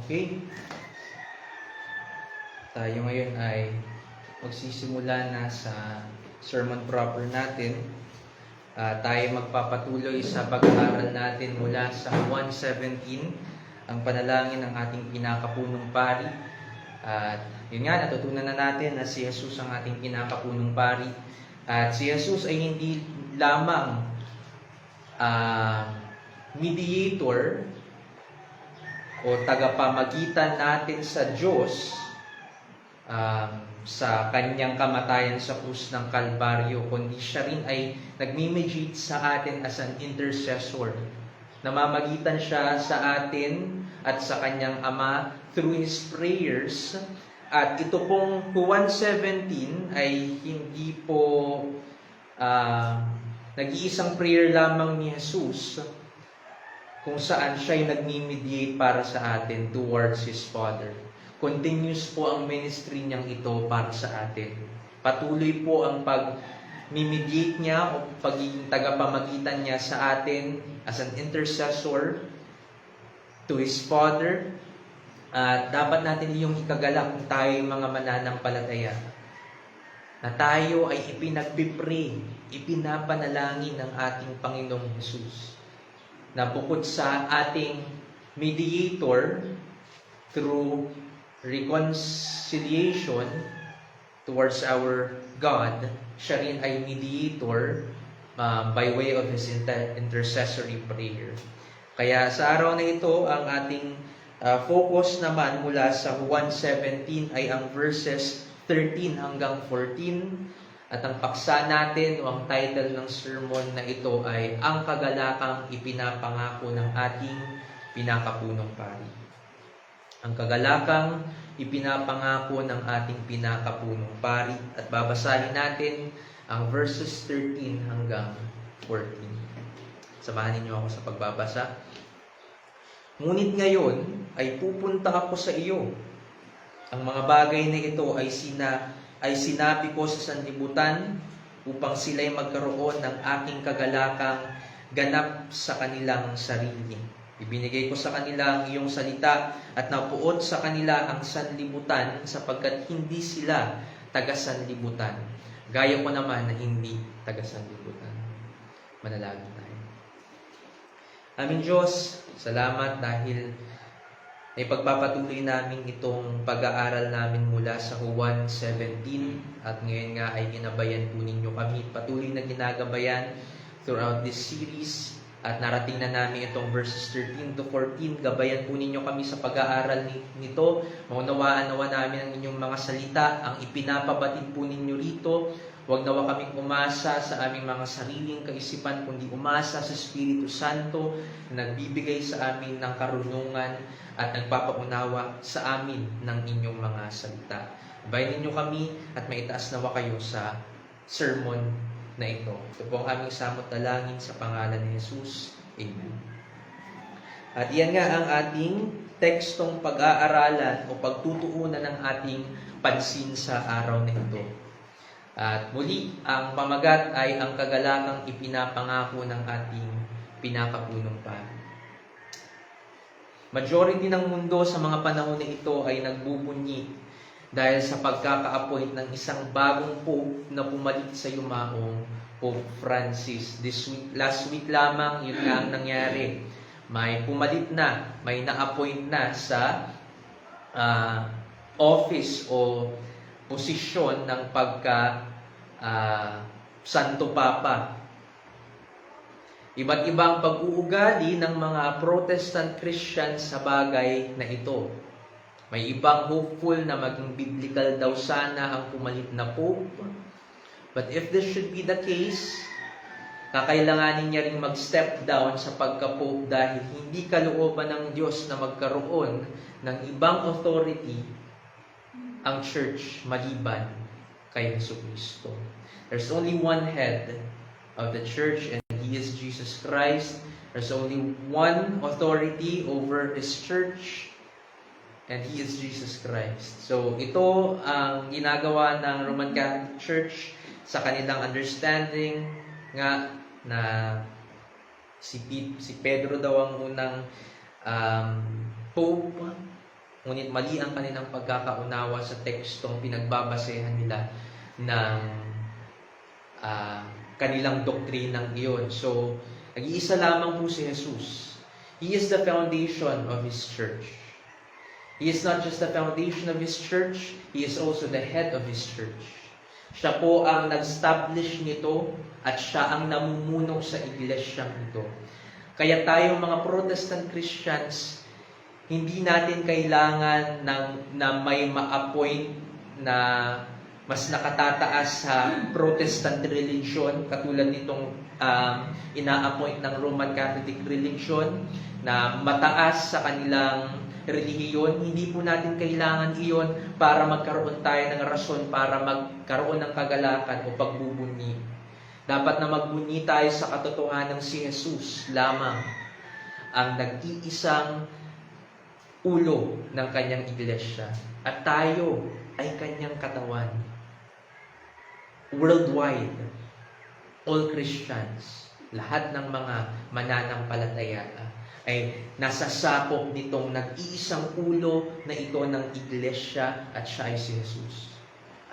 Okay? Tayo ngayon ay magsisimula na sa sermon proper natin. Tayo magpapatuloy sa pag-aaral natin mula sa 1:17, ang panalangin ng ating pinakapunong pari. At yun nga, natutunan na natin na si Jesus ang ating pinakapunong pari. At si Jesus ay hindi lamang mediator o tagapamagitan natin sa Diyos sa kanyang kamatayan sa krus ng Kalbaryo, kundi siya rin ay nagmimediate sa atin as an intercessor. Namamagitan siya sa atin at sa kanyang Ama through His prayers. At ito pong 1:17 ay hindi po nag-iisang prayer lamang ni Jesus, kung saan siya ay nagmi-mediate para sa atin towards His Father. Continuous po ang ministry niyang ito para sa atin. Patuloy po ang pag-mediate niya o pagiging tagapamagitan niya sa atin as an intercessor to His Father. At dapat natin iyong ikagalak kung tayo mga mananampalataya, na tayo ay ipinagpipray, ipinapanalangin ng ating Panginoong Jesus, na bukod sa ating mediator through reconciliation towards our God, siya rin ay mediator by way of His intercessory prayer. Kaya sa araw na ito, ang ating focus naman mula sa 1:17 ay ang verses 13 hanggang 14. At ang paksa natin o ang title ng sermon na ito ay Ang Kagalakang Ipinapangako ng Ating Pinakapunong Pari. Ang kagalakang ipinapangako ng ating pinakapunong pari. At babasahin natin ang verses 13 hanggang 14. Samahan ninyo ako sa pagbabasa. Ngunit ngayon ay pupunta ako sa iyo. Ang mga bagay na ito ay sinabi ko sa sanlibutan upang sila'y magkaroon ng aking kagalakang ganap sa kanilang sarili. Ibinigay ko sa kanila ang iyong salita at napuot sa kanila ang sanlibutan sapagkat hindi sila taga-sanlibutan. Gaya ko naman na hindi taga-sanlibutan. Manalangin tayo. Aming Diyos, salamat dahil ay pagpapatuloy namin itong pag-aaral namin mula sa 1:17 at ngayon nga ay ginabayan po ninyo kami. Patuloy na ginagabayan throughout this series at narating na namin itong verses 13 to 14. Gabayan po ninyo kami sa pag-aaral nito. Maunawaan nawa namin ang inyong mga salita, ang ipinapabatid po ninyo rito. Huwag nawa kaming umasa sa aming mga sariling kaisipan, kundi umasa sa Espiritu Santo na nagbibigay sa amin ng karunungan at nagpapaunawa sa amin ng inyong mga salita. Gabayan ninyo kami at maitaas nawa kayo sa sermon na ito. Ito po ang aming samot na langin sa pangalan ni Jesus. Amen. At iyan nga ang ating tekstong pag-aaralan o pagtutuunan ng ating pansin sa araw na ito. At muli, ang pamagat ay ang kagalakang ipinapangako ng ating pinakapunong pari. Majority ng mundo sa mga panahon na ito ay nagbubunyi dahil sa pagkaka-appoint ng isang bagong Pope na pumalit sa yumaong Pope Francis. Last week lamang, yun nga ang nangyari. May pumalit na, may na-appoint na sa office o posisyon ng Santo Papa. Iba't ibang pag-uugali ng mga Protestant Christians sa bagay na ito. May ibang hopeful na maging biblical daw sana ang pumalit na Pope. But if this should be the case, kakailanganin niya ring mag-step down sa pagka-Pope dahil hindi kalooban ng Diyos na magkaroon ng ibang authority ang church maliban kay Jesucristo. There's only one head of the church and He is Jesus Christ. There's only one authority over His church and He is Jesus Christ. So ito ang ginagawa ng Roman Catholic Church sa kanilang understanding nga na si Pedro daw ang unang Pope Ngunit mali ang kanilang pagkakaunawa sa tekstong pinagbabasehan nila ng kanilang doktrinang iyon. So, nag-iisa lamang po si Jesus. He is the foundation of His church. He is not just the foundation of His church, He is also the head of His church. Siya po ang nag-establish nito at siya ang namumuno sa iglesyang ito. Kaya tayong mga Protestant Christians, hindi natin kailangan na may ma-appoint na mas nakatataas sa Protestant religion, katulad nitong ina-appoint ng Roman Catholic religion, na mataas sa kanilang relihiyon. Hindi po natin kailangan iyon para magkaroon tayo ng rason para magkaroon ng kagalakan o pagbubunyi. Dapat na magbunyi tayo sa katotohanan ng si Jesus lamang ang nag-iisang ulo ng kanyang iglesia. At tayo ay kanyang katawan. Worldwide, all Christians, lahat ng mga mananampalataya ay nasasakop nitong nag-iisang ulo na ito ng iglesia at siya ay si Jesus.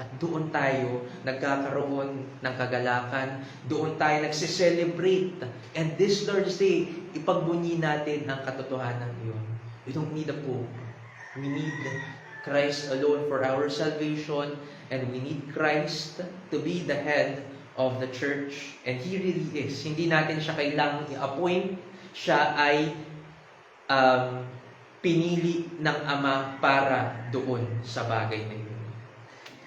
At doon tayo nagkakaroon ng kagalakan, doon tayo nagsiselebrate. And this Lord's Day, ipagbunyi natin ang katotohanan iyon. We don't need a Pope. We need Christ alone for our salvation, and we need Christ to be the head of the church. And He really is. Hindi natin siya kailangang i-appoint. Siya ay pinili ng Ama para doon sa bagay na yun.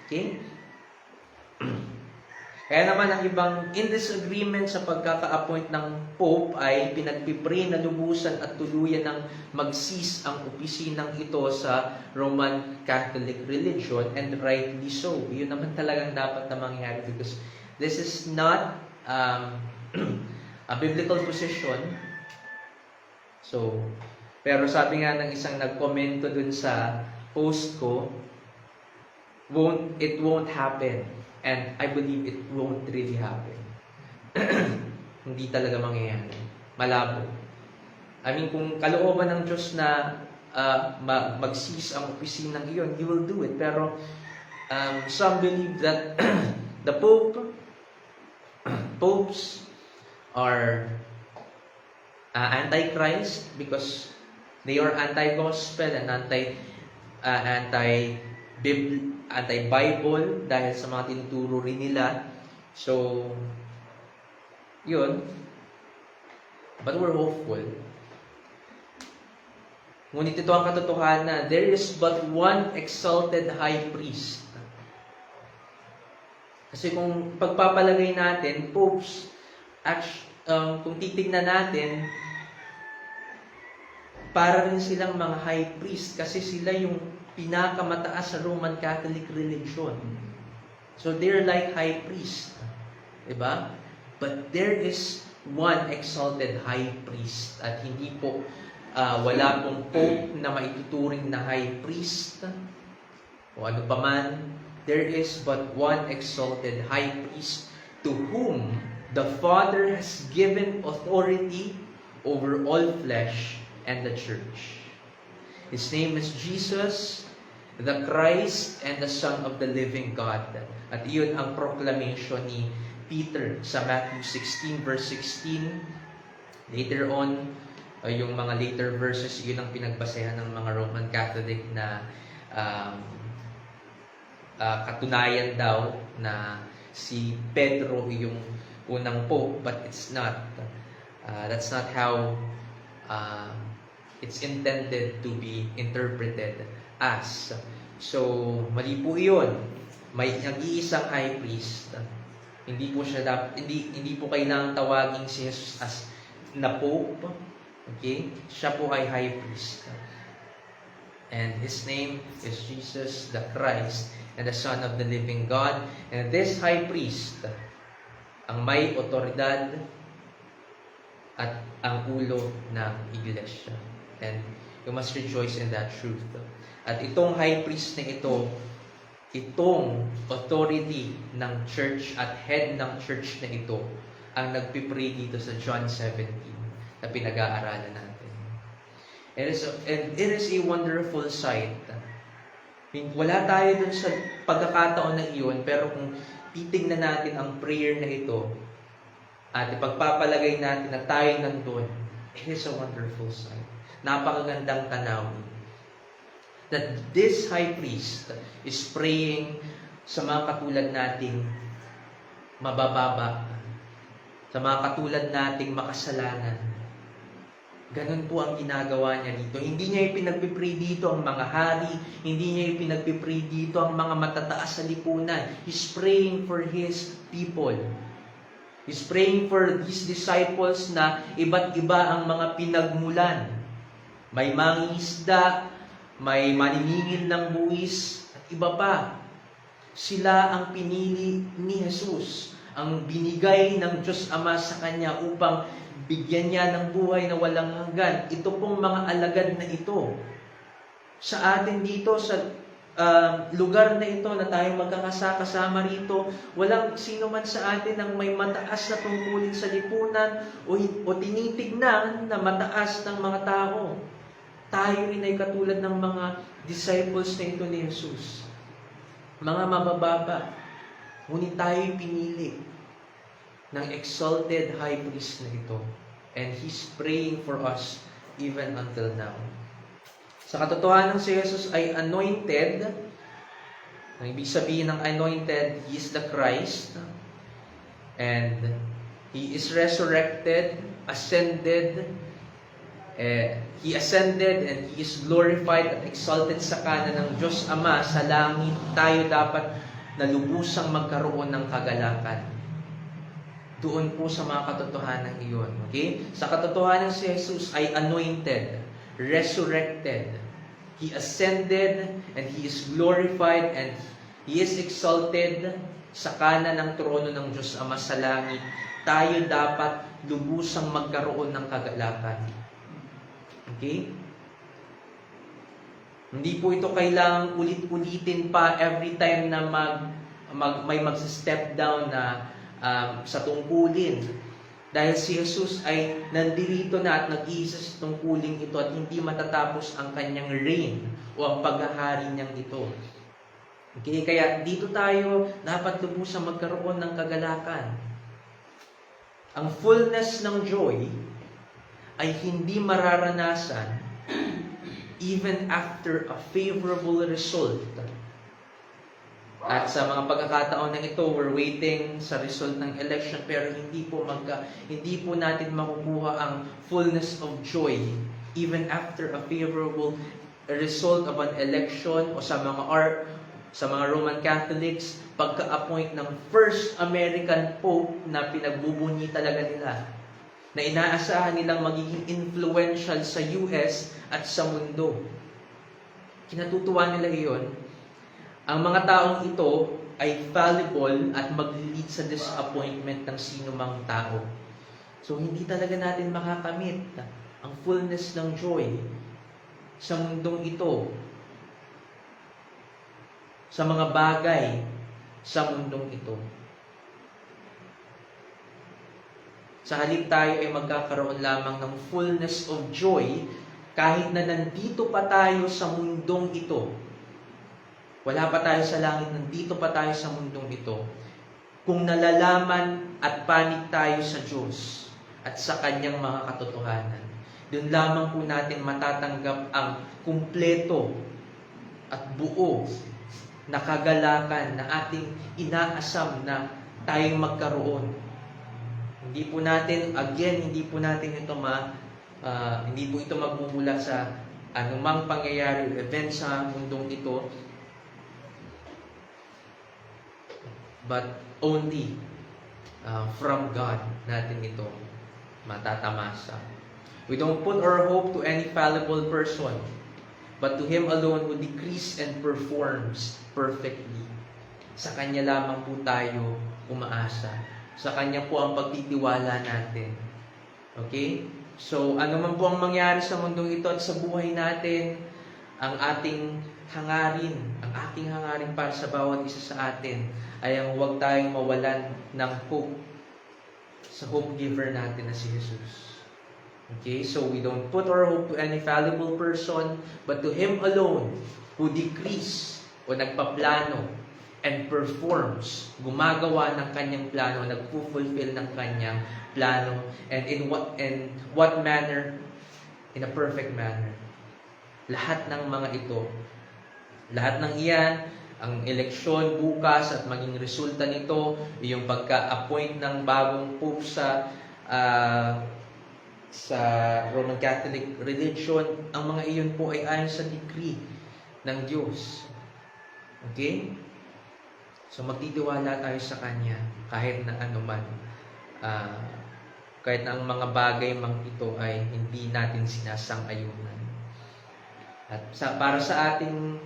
Okay? Kaya naman ang ibang in disagreement sa pagkaka-appoint ng Pope ay pinagpipray na lubusan at tuluyan ng mag-cease ang opisinang ito sa Roman Catholic religion, and rightly so. Yun naman talagang dapat na mangyari because this is not a biblical position. So, pero sabi nga ng isang nagkomento dun sa post ko, it won't happen. And I believe it won't really happen. Hindi talaga mangyayari. Malabo. I mean, kung kalooban ng Diyos na mag-cease ang opisinang iyon, He will do it. Pero some believe that the popes are anti-Christ because they are anti-gospel and anti-Bible dahil sa mga tinuturo rin nila. So, yun. But we're hopeful. Ngunit ito ang katotohanan. There is but one exalted high priest. Kasi kung pagpapalagay natin, popes, kung titignan natin, para rin silang mga high priest kasi sila yung pinakamataas sa Roman Catholic religion. So they're like high priest. Diba? But there is one exalted high priest. At hindi po, wala pong pope na maituturing na high priest. O ano pa man, there is but one exalted high priest to whom the Father has given authority over all flesh and the church. His name is Jesus, the Christ and the Son of the living God. At iyon ang proclamation ni Peter sa Matthew 16 verse 16. Later on, yung mga later verses, yun ang pinagbasehan ng mga Roman Catholic na katunayan daw na si Pedro yung unang pope, but it's not. That's not how it's intended to be interpreted as. So, mali po iyon. May nag-iisang high priest. Hindi po po kailangang tawagin si Jesus as na pope. Okay? Siya po ay high priest. And His name is Jesus the Christ and the Son of the living God. And this high priest ang may otoridad at ang ulo ng iglesia. And you must rejoice in that truth. At itong high priest na ito, itong authority ng church at head ng church na ito, ang nagpipray dito sa John 17 na pinag-aaralan natin. And it is a wonderful sight. Wala tayo dun sa pagkakataon na iyon, pero kung titignan natin ang prayer na ito, at ipagpapalagay natin na tayo nandun, it is a wonderful sight. Napakagandang tanawin. That this high priest is praying sa mga katulad nating mabababa, sa mga katulad nating makasalanan. Ganun po ang ginagawa niya dito. Hindi niya ipinagpipray dito ang mga hari, hindi niya ipinagpipray dito ang mga matataas sa lipunan. He's praying for His people. He's praying for these disciples na iba't iba ang mga pinagmulan. May mangingisda, may maniningil ng buwis, at iba pa. Sila ang pinili ni Jesus, ang binigay ng Diyos Ama sa Kanya upang bigyan niya ng buhay na walang hanggan. Ito pong mga alagad na ito. Sa atin dito, sa lugar na ito na tayong magkakasama rito, walang sino man sa atin ang may mataas na tungkulin sa lipunan o tinitignan na mataas ng mga tao. Tayo rin ay katulad ng mga disciples na ito ni Jesus. Mga mabababa. Ngunit tayo'y pinili ng exalted high priest na ito. And He's praying for us even until now. Sa katotohanan si Jesus ay anointed. Ang ibig sabihin ng anointed, He is the Christ. And He is resurrected, ascended. He ascended and He is glorified at exalted sa kanan ng Diyos Ama sa langit. Tayo dapat na lubusang magkaroon ng kagalakan. Doon po sa mga katotohanan iyon. Okay? Sa katotohanan si Jesus ay anointed, resurrected. He ascended and He is glorified and He is exalted sa kanan ng trono ng Diyos Ama sa langit. Tayo dapat lubusang magkaroon ng kagalakan. Okay? Hindi po ito kailangang ulit-ulitin pa every time na may mag-step down na sa tungkulin. Dahil si Jesus ay nandirito na at nag-iisa sa tungkulin ito at hindi matatapos ang kanyang reign o ang paghahari niyang ito. Okay? Kaya dito tayo dapat lubusang magkaroon ng kagalakan. Ang fullness ng joy ay hindi mararanasan even after a favorable result. At sa mga pagkakataon na ito, we're waiting sa result ng election pero hindi po natin makukuha ang fullness of joy even after a favorable result of an election o sa mga Roman Catholics, pagka-appoint ng first American Pope na pinagbubunyi talaga nila, na inaasahan nilang magiging influential sa US at sa mundo. Kinatutuwa nila iyon. Ang mga taong ito ay fallible at mag-lead sa disappointment ng sino mang tao. So, hindi talaga natin makakamit ang fullness ng joy sa mundong ito, sa mga bagay sa mundong ito. Sa halip tayo ay magkakaroon lamang ng fullness of joy kahit na nandito pa tayo sa mundong ito. Wala pa tayo sa langit, nandito pa tayo sa mundong ito. Kung nalalaman at panig tayo sa Diyos at sa Kanyang mga katotohanan, doon lamang po natin matatanggap ang kumpleto at buo na kagalakan na ating inaasam na tayong magkaroon. Hindi po natin ito magmumula sa anumang pangyayari o event sa mundong ito, but only from God natin ito matatamasa. We don't put our hope to any fallible person, but to Him alone who decrees and performs perfectly. Sa Kanya lamang po tayo umaasa. Sa Kanya po ang pagtitiwala natin. Okay? So, ano man po ang mangyari sa mundong ito at sa buhay natin, ang ating aking hangarin para sa bawat isa sa atin ay ang huwag tayong mawalan ng hope sa hope giver natin na si Jesus. Okay, so we don't put our hope to any fallible person, but to Him alone, who decrees o nagpaplano and performs, gumagawa ng kanyang plano, nagpo-fulfill ng kanyang plano, and in what manner? In a perfect manner. Lahat ng mga ito, lahat ng iyan, ang eleksyon bukas at maging resulta nito, yung pagka-appoint ng bagong pope sa Roman Catholic religion, ang mga iyon po ay ayon sa decree ng Diyos. Okay? So magtitiwala tayo sa Kanya kahit na anuman. Kahit na ang mga bagay mang ito ay hindi natin sinasang-ayunan. At para sa ating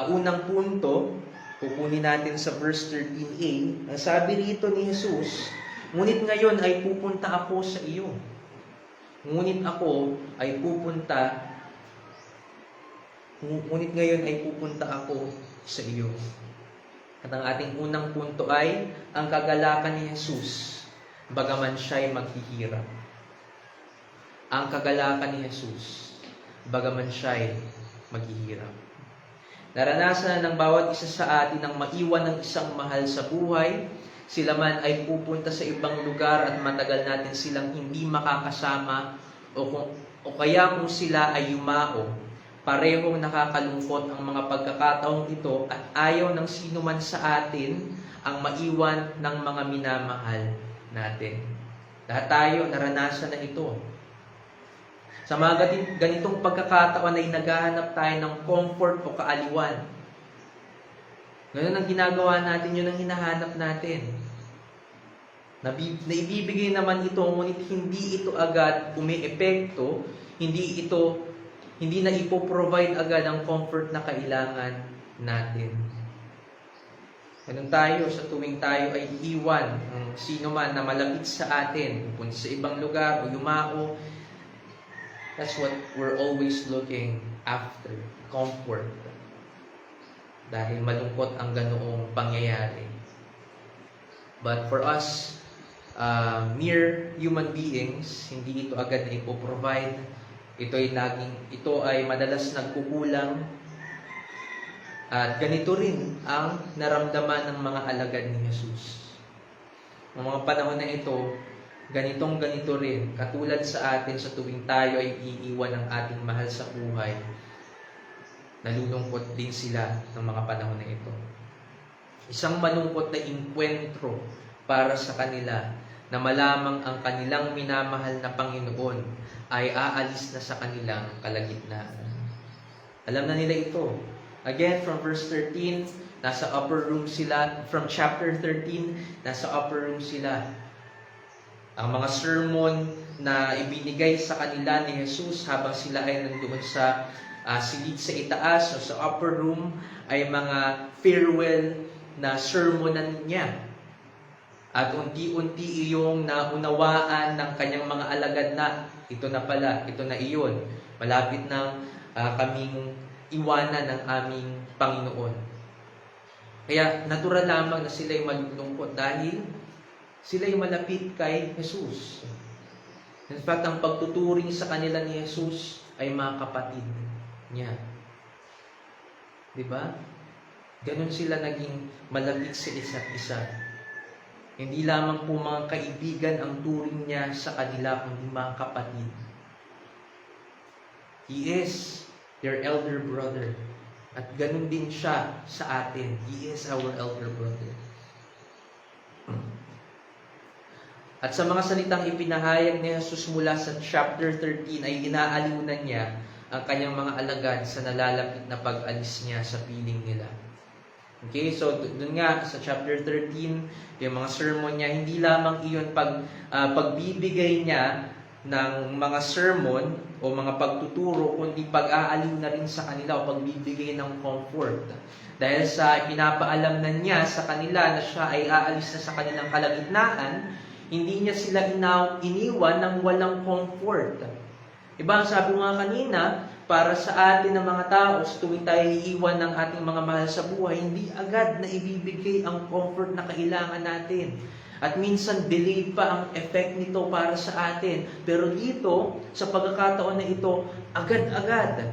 unang punto, pupunin natin sa verse 13a, ang sabi rito ni Jesus, ngunit ngayon ay pupunta ako sa iyo. Ngunit ngayon ay pupunta ako sa iyo. At ang ating unang punto ay ang kagalakan ni Jesus, bagaman siya ay maghihirap. Ang kagalakan ni Jesus, bagaman siya ay maghihirap. Naranasan na ng bawat isa sa atin ang maiwan ng isang mahal sa buhay. Sila man ay pupunta sa ibang lugar at matagal natin silang hindi makakasama o kaya kung sila ay yumao, parehong nakakalungkot ang mga pagkakataong ito at ayaw ng sino man sa atin ang maiwan ng mga minamahal natin. Lahat tayo naranasan na ito. Sa mga ganitong pagkakataon ay naghahanap tayo ng comfort o kaaliwan. Ganun ang ginagawa natin, yun ang hinahanap natin. Naibibigay naman ito, ngunit hindi ito agad umiepekto, hindi na ipoprovide agad ang comfort na kailangan natin. Ganun tayo, sa tuwing tayo ay iiwan ng sino man na malapit sa atin, pupunta sa ibang lugar o yumao, that's what we're always looking after, comfort. Dahil malungkot ang ganoong pangyayari. But for us, mere human beings, hindi ito agad na ipoprovide. Ito ay madalas nagkukulang. At ganito rin ang naramdaman ng mga alagad ni Jesus. Ang mga panahon na ito, ganito rin. Katulad sa atin sa tuwing tayo ay iiwan ng ating mahal sa buhay, nalulungkot din sila ng mga panahon na ito. Isang malungkot na inkwentro para sa kanila na malamang ang kanilang minamahal na Panginoon ay aalis na sa kanilang kalagitnaan. Alam na nila ito. Again, from verse 13, nasa upper room sila. From chapter 13, nasa upper room sila. Ang mga sermon na ibinigay sa kanila ni Jesus habang sila ay nandoon sa silid sa itaas o sa upper room ay mga farewell na sermonan niya. At unti-unti iyong naunawaan ng kanyang mga alagad na ito na pala, ito na iyon. Malapit nang kaming iwanan ng aming Panginoon. Kaya natural lamang na sila'y malulungkot dahil sila'y malapit kay Jesus. In fact, ang pagtuturing sa kanila ni Jesus ay mga kapatid niya. Diba? Ganon sila naging malapit sa isa't isa. Hindi lamang po mga kaibigan ang turing niya sa kanila, kundi mga kapatid. He is their elder brother. At ganon din siya sa atin. He is our elder brother. At sa mga salitang ipinahayag ni Jesus mula sa chapter 13 ay inaaliwnan niya ang kanyang mga alagad sa nalalapit na pag-alis niya sa piling nila. Okay, so dun nga sa chapter 13, yung mga sermon niya, hindi lamang iyon pagbibigay niya ng mga sermon o mga pagtuturo, kundi pag-aaliw na rin sa kanila o pagbibigay ng comfort. Dahil sa pinapaalam na niya sa kanila na siya ay aalis na sa kanilang kalagitnaan, hindi niya sila iniwan ng walang comfort. Iba ang sabi nga kanina, para sa atin ng mga tao, tuwing tayo iiwan ng ating mga mahal sa buhay, hindi agad na ibibigay ang comfort na kailangan natin. At minsan delayed pa ang effect nito para sa atin. Pero dito, sa pagkakataon na ito, agad-agad.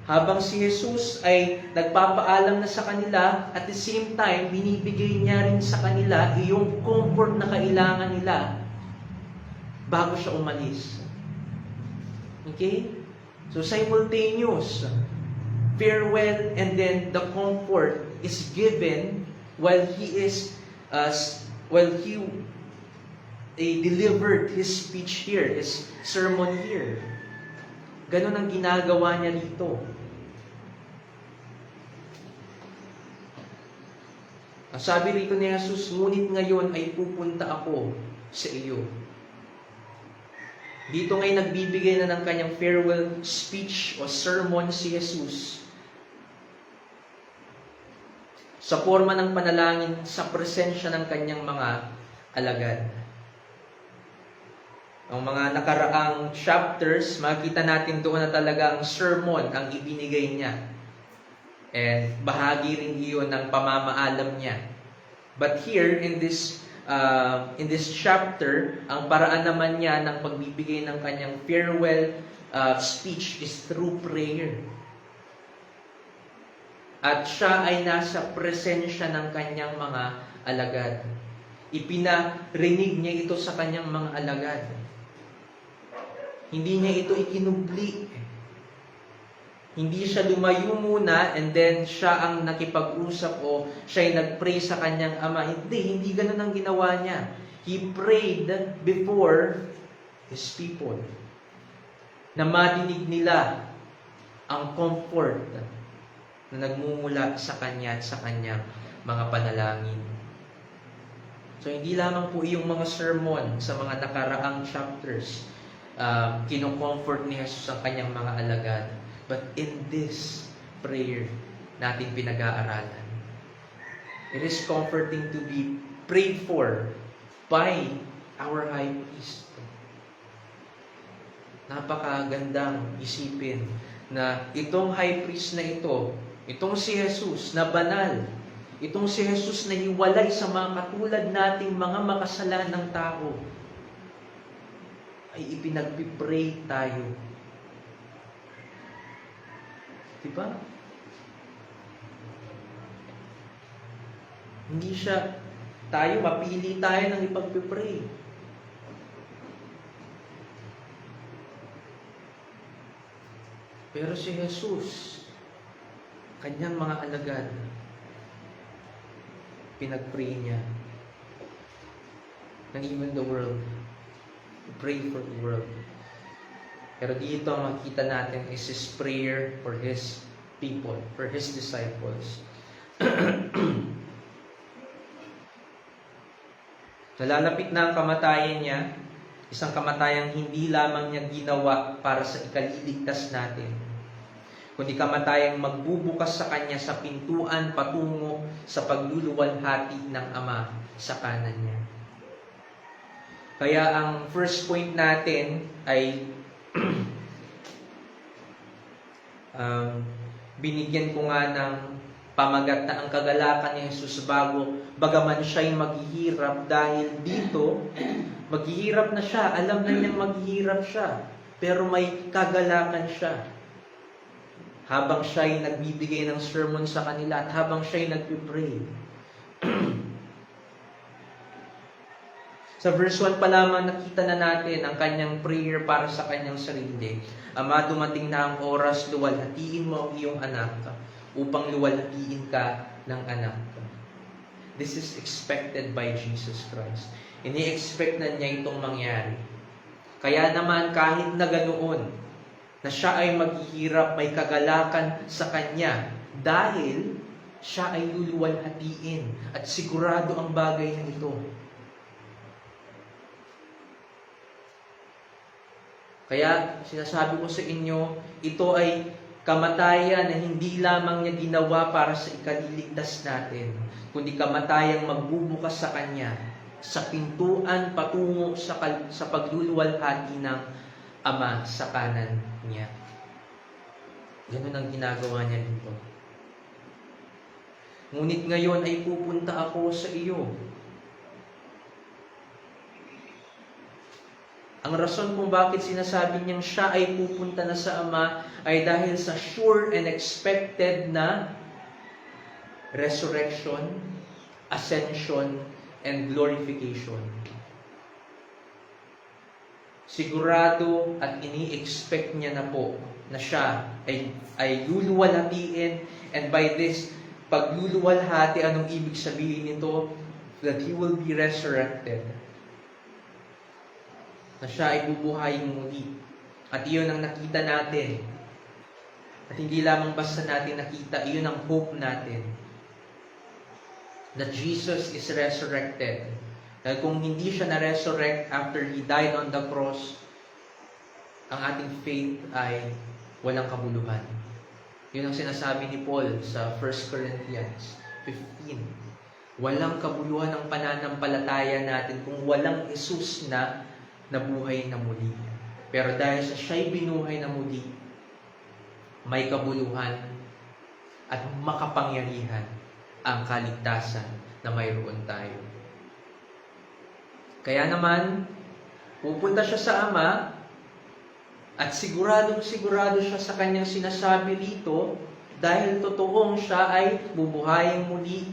Habang si Jesus ay nagpapaalam na sa kanila, at the same time, binibigay niya rin sa kanila yung comfort na kailangan nila bago siya umalis. Okay? So simultaneous, farewell and then the comfort is given while he delivered his speech here, his sermon here. Ganon ang ginagawa niya dito. Sabi rito ni Jesus, ngunit ngayon ay pupunta ako sa iyo. Dito ngayon nagbibigay na ng kanyang farewell speech o sermon si Jesus sa forma ng panalangin sa presensya ng kanyang mga alagad. Ang mga nakaraang chapters, makita natin doon na talaga ang sermon ang ibinigay niya. And bahagi rin iyon ng pamamaalam niya. But here, in this chapter, ang paraan naman niya ng pagbibigay ng kanyang farewell speech is through prayer. At siya ay nasa presensya ng kanyang mga alagad. Ipinarinig niya ito sa kanyang mga alagad. Hindi niya ito ikinubli. Hindi siya lumayo muna and then siya ang nakipag-usap o siya ay nag-pray sa kanyang ama. Hindi ganun ang ginawa niya. He prayed before his people. Na madinig nila ang comfort na nagmumula sa kanya at sa kanyang mga panalangin. So hindi lamang po yung mga sermon sa mga nakaraang chapters, kinocomfort ni Jesus ang kanyang mga alagad. But in this prayer natin pinag-aaralan. It is comforting to be prayed for by our high priest. Napakagandang isipin na itong high priest na ito, itong si Jesus na banal, itong si Jesus na hiwalay sa mga katulad nating mga makasalanang tao, ay ipinagpipray tayo. Diba? Hindi siya, mapili tayo ng ipagpipray. Pero si Jesus, kanyang mga alagad, pinag-pray niya. And even the world, pray for the world. Pero dito ang makita natin is his prayer for his people, for his disciples. Nalalapit na ang kamatayan niya, isang kamatayang hindi lamang niya ginawa para sa ikaliligtas natin, kundi kamatayang magbubukas sa kanya sa pintuan patungo sa pagluluwalhati ng Ama sa kanan niya. Kaya ang first point natin ay binigyan ko nga ng pamagat na ang kagalakan ni Jesus bagaman siya'y maghihirap, dahil dito maghihirap na siya, alam na niyang maghihirap siya, pero may kagalakan siya habang siya'y nagbibigay ng sermon sa kanila at habang siya'y nagpipray. Sa verse 1 pa lamang nakita na natin ang kanyang prayer para sa kanyang sarili. Ama, dumating na ang oras, luwalhatiin mo ang iyong anak upang luwalhatiin ka ng anak. This is expected by Jesus Christ. Ini-expect na niya itong mangyari. Kaya naman kahit na ganoon, na siya ay maghihirap, may kagalakan sa kanya dahil siya ay luluwalhatiin at sigurado ang bagay na ito. Kaya sinasabi ko sa inyo, ito ay kamatayan na hindi lamang niya ginawa para sa ikaliligtas natin, kundi kamatayang magbubukas sa Kanya, sa pintuan patungo sa pagluluwalhati ng Ama sa kanan niya. Ganun ang ginagawa niya dito. Ngunit ngayon ay pupunta ako sa iyo. Ang rason kung bakit sinasabi niyang siya ay pupunta na sa Ama ay dahil sa sure and expected na resurrection, ascension, and glorification. Sigurado at ini-expect niya na po na siya ay luluwalhatiin, and by this pagluluwalhati, anong ibig sabihin nito? That He will be resurrected. Na siya ay bubuhayin muli. At iyon ang nakita natin. At hindi lamang basta natin nakita, iyon ang hope natin. That Jesus is resurrected. Dahil kung hindi siya na-resurrect after He died on the cross, ang ating faith ay walang kabuluhan. Yun ang sinasabi ni Paul sa 1 Corinthians 15. Walang kabuluhan ang pananampalataya natin kung walang Jesus na nabuhay na muli. Pero dahil sa siya'y binuhay na muli, may kabuluhan at makapangyarihan ang kaligtasan na mayroon tayo. Kaya naman, pupunta siya sa Ama at siguradong siya sa kanyang sinasabi rito dahil totoong siya ay bubuhayin muli,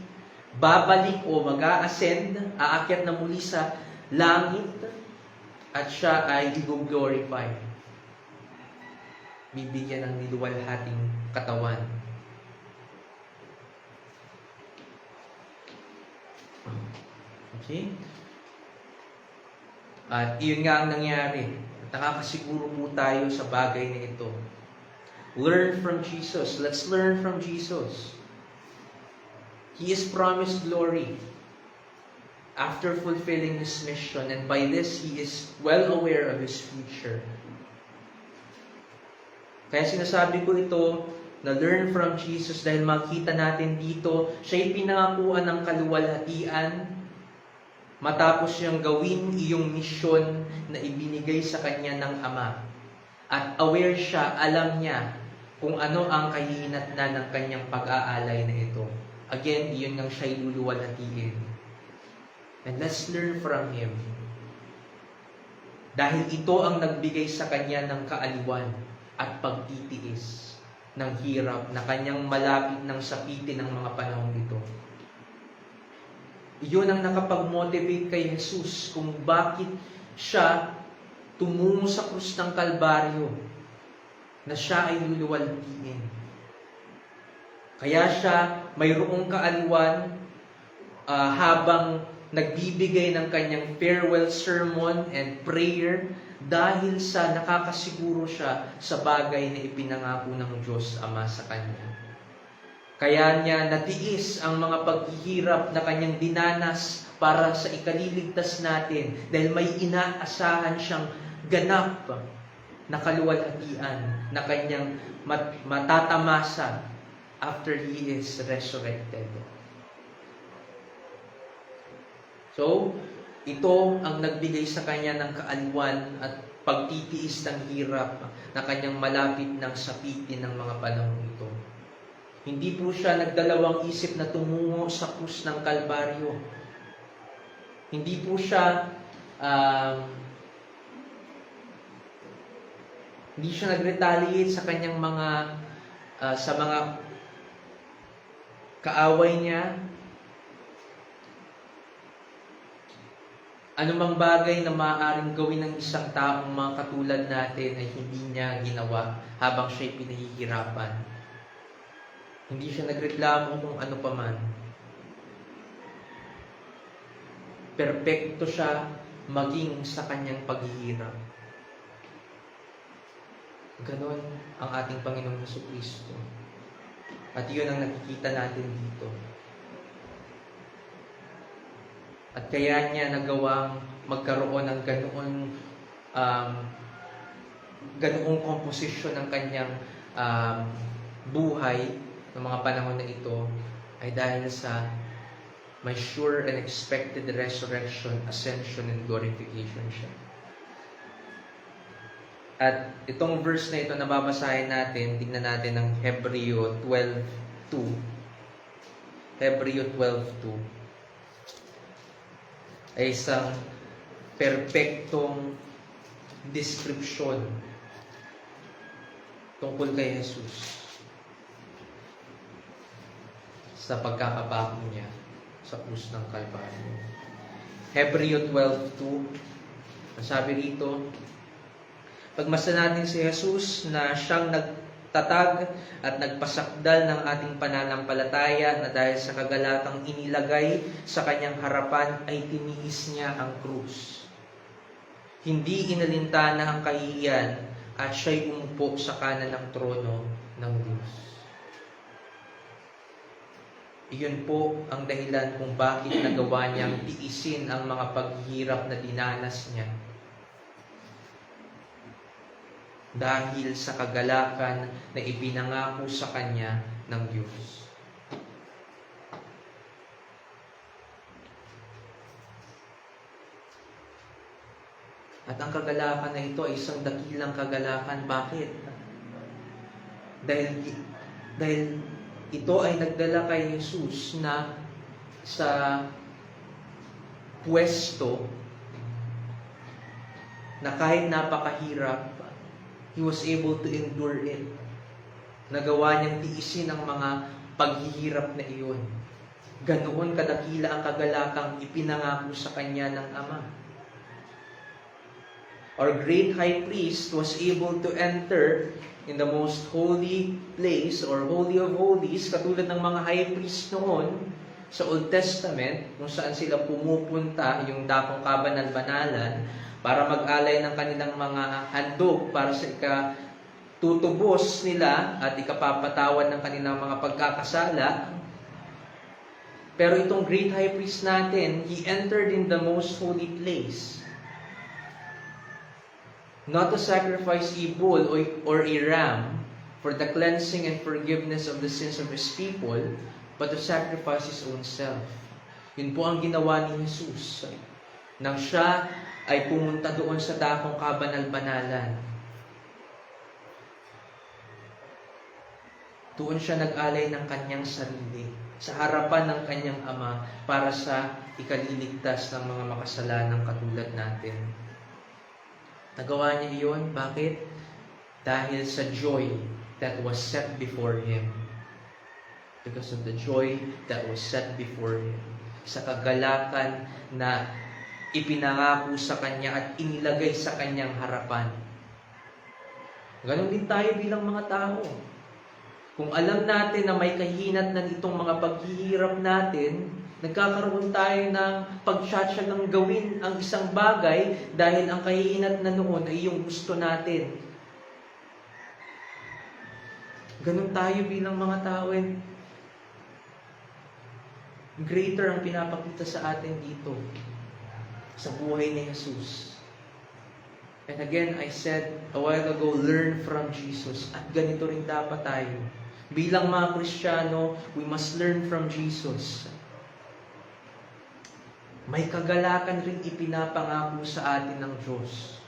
babalik o mag-a-ascend, aakyat na muli sa langit, at siya ay i-glorify. Bibigyan ng niluwalhating katawan. Okay? At iyon nga ang nangyari. Nakakasiguro po tayo sa bagay na ito. Learn from Jesus. Let's learn from Jesus. He is promised glory after fulfilling His mission, and by this, He is well aware of His future. Kaya sinasabi ko ito, na learn from Jesus, dahil makita natin dito, siya'y pinangakuan ng kaluwalhatian, matapos siyang gawin iyong misyon na ibinigay sa kanya ng Ama. At aware siya, alam niya kung ano ang kahihinatnan ng kanyang pag-aalay na ito. Again, iyon ang siya'y luluwalhatiin. And let's learn from Him. Dahil ito ang nagbigay sa kanya ng kaaliwan at pagtitiis ng hirap na kanyang malapit ng sapitin ng mga panahon ito. Iyon ang nakapag-motivate kay Jesus kung bakit siya tumungo sa krus ng Kalbaryo, na siya ay luluwalhatiin. Kaya siya mayroong kaaliwan habang nagbibigay ng kanyang farewell sermon and prayer dahil sa nakakasiguro siya sa bagay na ipinangako ng Diyos Ama sa kanya. Kaya niya natiis ang mga paghihirap na kanyang dinanas para sa ikaliligtas natin dahil may inaasahan siyang ganap na kaluwalhatian na kanyang matatamasa after He is resurrected. So, ito ang nagbigay sa kanya ng kaaliwan at pagtitiis ng hirap na kanyang malapit ng sapitin ng mga panahon ito. Hindi po siya nagdalawang isip na tumungo sa krus ng Kalbaryo. Hindi po siya nag-retaliate sa kanyang mga sa mga kaaway niya. Anumang bagay na maaaring gawin ng isang taong mga katulad natin ay hindi niya ginawa habang siya'y pinahihirapan. Hindi siya nagreklamo kung ano pa man. Perpekto siya maging sa kanyang paghihirap. Ganon ang ating Panginoong Jesucristo. At yun ang nakikita natin dito. At kaya niya nagawang magkaroon ng ganoong komposisyon ng kanyang buhay ng mga panahon na ito ay dahil sa may sure and expected resurrection, ascension, and glorification siya. At itong verse na ito na babasahin natin, tingnan natin ng Hebreo 12:2. Hebreo 12:2. Ay isang perpektong description tungkol kay Jesus sa pagkakapako niya sa krus ng Kalbaryo. Hebreo 12:2, ang sabi rito, pagmasdan natin si Jesus na siyang nagtatag at nagpasakdal ng ating pananampalataya, na dahil sa kagalatang inilagay sa kanyang harapan ay tiniis niya ang krus. Hindi inalintana ang kahihiyan at siya'y umupo sa kanan ng trono ng Diyos. Iyon po ang dahilan kung bakit nagawa niyang tiisin ang mga paghihirap na dinanas niya. Dahil sa kagalakan na ipinangako sa kanya ng Diyos. At ang kagalakan na ito ay isang dakilang kagalakan. Bakit? Dahil ito ay nagdala kay Jesus na sa pwesto na kahit napakahirap, He was able to endure it. Nagawa niyang tiisin ang mga paghihirap na iyon. Ganoon kadakila ang kagalakang ipinangako sa kanya ng Ama. Our great high priest was able to enter in the most holy place or holy of holies, katulad ng mga high priest noon sa Old Testament, kung saan sila pumupunta, yung dakong kabanal-banalan, para mag-alay ng kanilang mga handog para sa ikatutubos nila at ikapapatawad ng kanilang mga pagkakasala. Pero itong great high priest natin, he entered in the most holy place. Not to sacrifice a bull or a ram for the cleansing and forgiveness of the sins of His people, but to sacrifice His own self. Yun po ang ginawa ni Jesus nang siya ay pumunta doon sa dakong kabanal-banalan. Doon siya nag-alay ng kanyang sarili sa harapan ng kanyang Ama para sa ikaliligtas ng mga makasalanang katulad natin. Nagawa niya iyon. Bakit? Dahil sa joy that was set before Him. Because of the joy that was set before Him. Sa kagalakan na ipinangako sa Kanya at inilagay sa Kanyang harapan. Ganon din tayo bilang mga tao. Kung alam natin na may kahinat na itong mga paghihirap natin, nagkakaroon tayo ng pagtsatsagang gawin ang isang bagay dahil ang kahinat na noon ay yung gusto natin. Ganon tayo bilang mga tao. Greater ang pinapakita sa atin dito sa buhay ni Jesus. And again, I said a while ago, learn from Jesus. At ganito rin dapat tayo. Bilang mga Kristiyano, we must learn from Jesus. May kagalakan rin ipinapangako sa atin ng Diyos.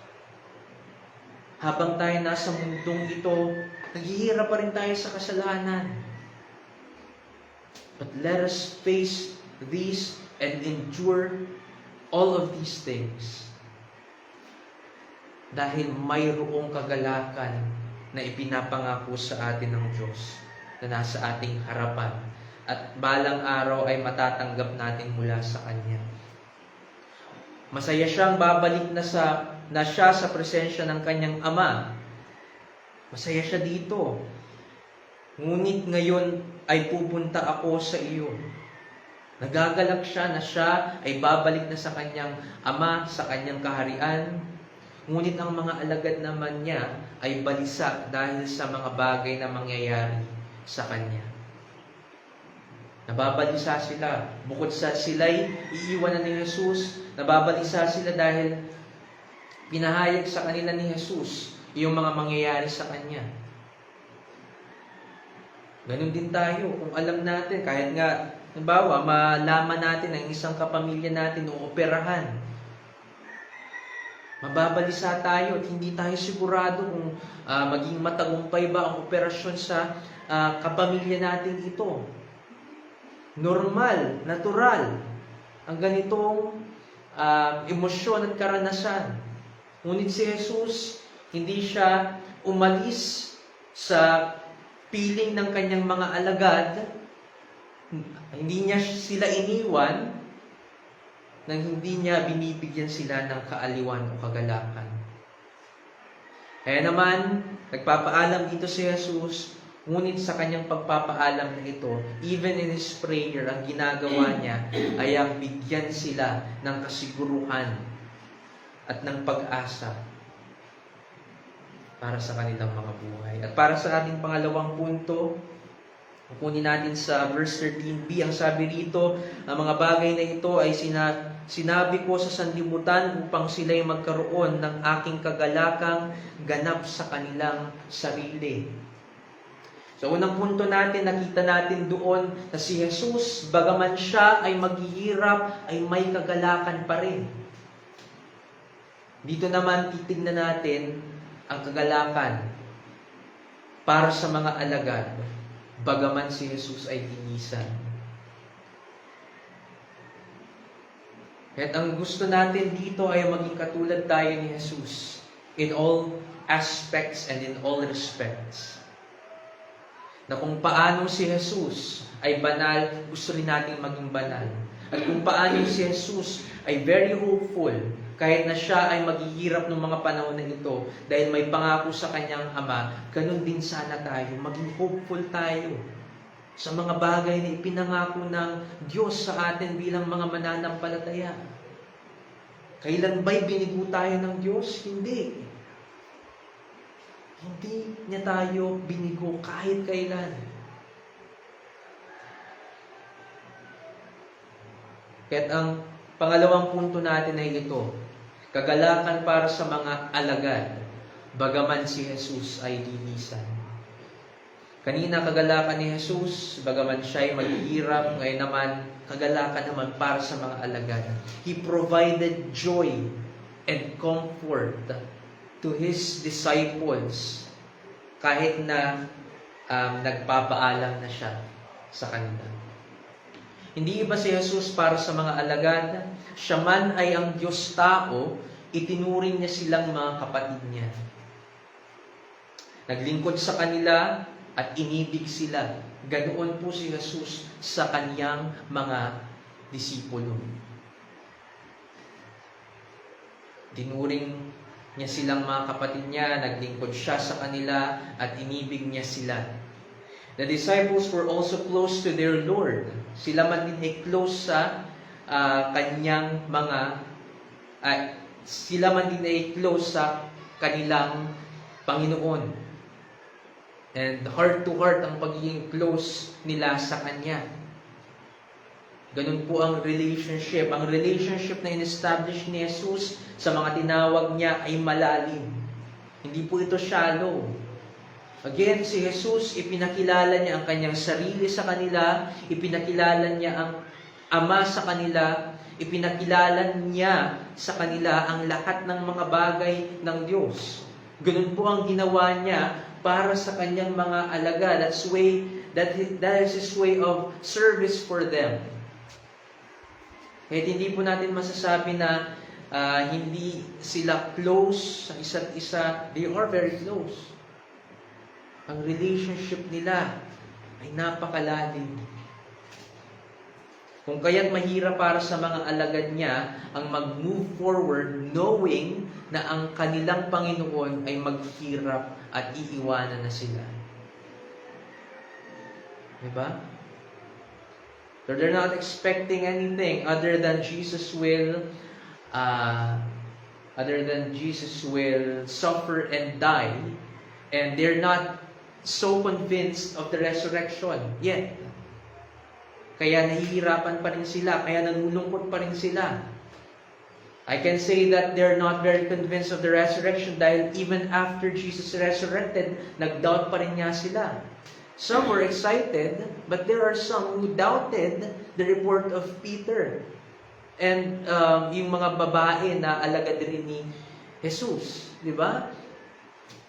Habang tayo nasa mundong ito, naghihirap pa rin tayo sa kasalanan. But let us face these and endure all of these things. Dahil mayroong kagalakan na ipinapangako sa atin ng Diyos na nasa ating harapan. At balang araw ay matatanggap natin mula sa Kanya. Masaya siyang babalik na siya sa presensya ng kanyang Ama. Masaya siya dito. Ngunit ngayon ay pupunta ako sa iyo. Nagagalak siya na siya ay babalik na sa kanyang Ama, sa kanyang kaharian. Ngunit ang mga alagad naman niya ay balisa dahil sa mga bagay na mangyayari sa kanya. Nababalisa sila. Bukod sa sila'y iiwanan ni Jesus, nababalisa sila dahil pinahayag sa kanila ni Jesus yung mga mangyayari sa kanya. Ganun din tayo. Kung alam natin, kahit nga, halimbawa, malaman natin ang isang kapamilya natin o operahan, mababalisa tayo at hindi tayo sigurado kung maging matagumpay ba ang operasyon sa kapamilya natin ito. Normal, natural, ang ganitong emosyon at karanasan. Ngunit si Jesus, hindi siya umalis sa piling ng kanyang mga alagad. Hindi niya sila iniwan nang hindi niya binibigyan sila ng kaaliwan o kagalakan. Kaya naman, nagpapaalam dito si Jesus, ngunit sa kanyang pagpapaalam na ito, even in his prayer, ang ginagawa niya ay ang bigyan sila ng kasiguruhan at ng pag-asa para sa kanilang mga buhay. At para sa ating pangalawang punto, kunin natin sa verse 13b, ang sabi rito, ang mga bagay na ito ay sinabi ko sa sanlibutan upang sila'y magkaroon ng aking kagalakang ganap sa kanilang sarili. So unang punto natin, nakita natin doon na si Jesus, bagaman siya ay maghihirap, ay may kagalakan pa rin. Dito naman titignan natin ang kagalakan para sa mga alagad, bagaman si Jesus ay tinisan. At ang gusto natin dito ay maging katulad tayo ni Jesus in all aspects and in all respects. Na kung paano si Jesus ay banal, gusto rin natin maging banal. At kung paano si Jesus ay very hopeful, kahit na siya ay maghihirap ng mga panahon na ito, dahil may pangako sa kanyang Ama, ganun din sana tayo, maging hopeful tayo sa mga bagay na ipinangako ng Diyos sa atin bilang mga mananampalataya. Kailan ba'y binigo tayo ng Diyos? Hindi. Hindi niya tayo binigo kahit kailan. Kaya't ang pangalawang punto natin ay ito, kagalakan para sa mga alagad, bagaman si Jesus ay linisan. Kanina kagalakan ni Jesus, bagaman siya ay maghihirap, ngayon naman kagalakan naman para sa mga alagad. He provided joy and comfort to His disciples kahit na nagpapaalam na siya sa kanila. Hindi iba si Jesus para sa mga alagad, siya man ay ang Diyos tao, itinuring niya silang mga kapatid niya. Naglingkod sa kanila at inibig sila. Ganoon po si Jesus sa kaniyang mga disipulo. Tinuring niya silang mga kapatid niya, naglingkod siya sa kanila at inibig niya sila. The disciples were also close to their Lord. Sila man din ay close sa kanyang mga sila man din ay close sa kanilang Panginoon. And heart to heart ang pagiging close nila sa Kanya. Ganun po ang relationship. Ang relationship na in-establish ni Jesus sa mga tinawag niya ay malalim. Hindi po ito shallow. Again, si Jesus, ipinakilala niya ang kanyang sarili sa kanila, ipinakilala niya ang Ama sa kanila, ipinakilala niya sa kanila ang lahat ng mga bagay ng Diyos. Ganun po ang ginawa niya para sa kanyang mga alaga. That is His way of service for them. Kahit hindi po natin masasabi na hindi sila close sa isa't isa, they are very close. Ang relationship nila ay napakalalim. Kung kaya't mahirap para sa mga alagad niya ang mag-move forward knowing na ang kanilang Panginoon ay maghihirap at iiwanan na sila. Diba? So they're not expecting anything other than Jesus will suffer and die, and they're not so convinced of the resurrection yet. Kaya nahihirapan pa rin sila, kaya nalulungkot pa rin sila. I can say that they're not very convinced of the resurrection dahil even after Jesus resurrected, nag-doubt pa rin nga sila. Some were excited, but there are some who doubted the report of Peter and yung mga babae na alagad rin ni Jesus. Di ba?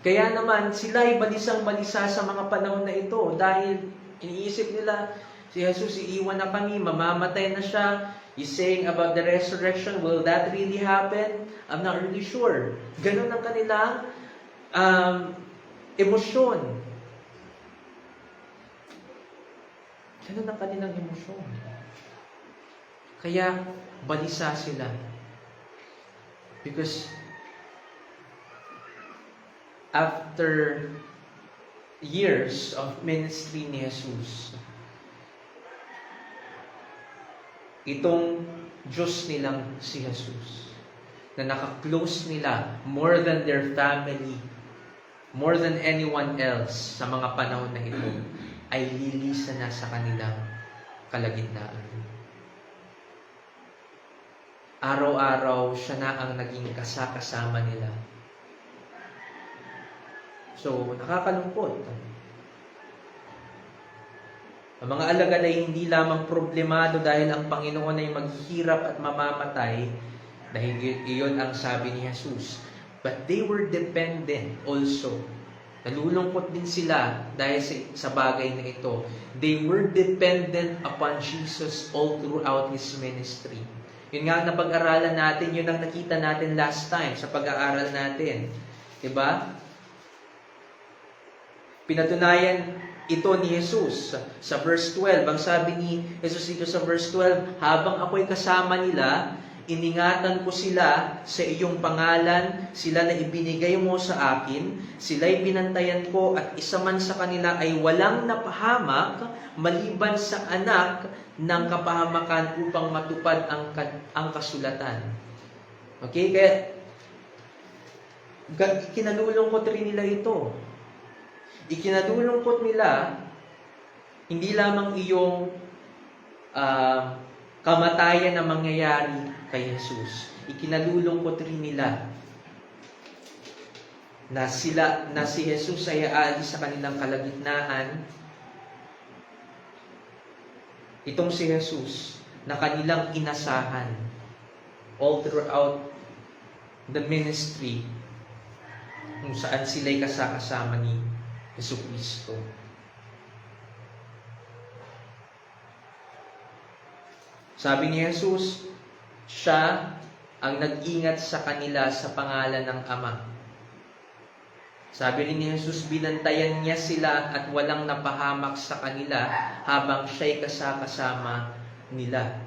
Kaya naman, sila ay balisang-balisa sa mga panahon na ito dahil iniisip nila, si Jesus iiwan na kami, mamamatay na siya, You saying about the resurrection, will that really happen? I'm not really sure. Ganun ang kanilang emosyon. Ganun ang kanilang emosyon. Kaya, balisa sila. Because, after years of ministry ni Jesus, itong Diyos nilang si Jesus, na naka-close nila more than their family, more than anyone else sa mga panahon na ito, ay lilisan na sa kanilang kalagitnaan. Araw-araw, siya na ang naging kasama nila. So, nakakalungkot. Ang mga alagad ay hindi lamang problemado dahil ang Panginoon ay maghihirap at mamamatay, dahil iyon ang sabi ni Jesus. But they were dependent also. Nalulungkot din sila dahil sa bagay na ito. They were dependent upon Jesus all throughout His ministry. Yun nga ang napag-aralan natin, yun ang nakita natin last time sa pag-aaral natin. Diba? Pinatunayan ito ni Jesus sa verse 12. Ang sabi ni Jesus dito sa verse 12, habang ako'y kasama nila, iningatan ko sila sa iyong pangalan, sila na ibinigay mo sa akin, sila'y binantayan ko, at isa man sa kanila ay walang napahamak maliban sa anak ng kapahamakan upang matupad ang kasulatan. Okay? Kaya kinalulungkot rin nila ito. Ikinalulungkot nila hindi lamang iyong kamatayan na mangyayari kay Jesus. Ikinalulungkot rin nila na si Jesus ay aalis sa kanilang kalagitnaan. Itong si Jesus na kanilang inasahan all throughout the ministry, kung saan sila'y kasama ni Jesucristo. Sabi ni Jesus, siya ang nag-ingat sa kanila sa pangalan ng Ama. Sabi rin ni Jesus, binantayan niya sila at walang napahamak sa kanila habang siya'y kasama nila.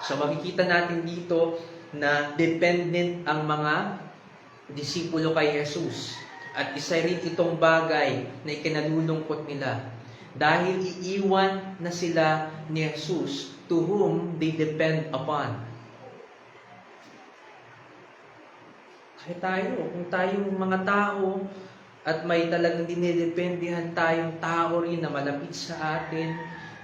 So makikita natin dito na dependent ang mga disipulo kay Jesus. At isa rin itong bagay na ikinalulungkot nila. Dahil iiwan na sila ni Jesus to whom they depend upon. Kaya tayo, kung tayong mga tao at may talagang dinidependihan tayong tao rin na malapit sa atin,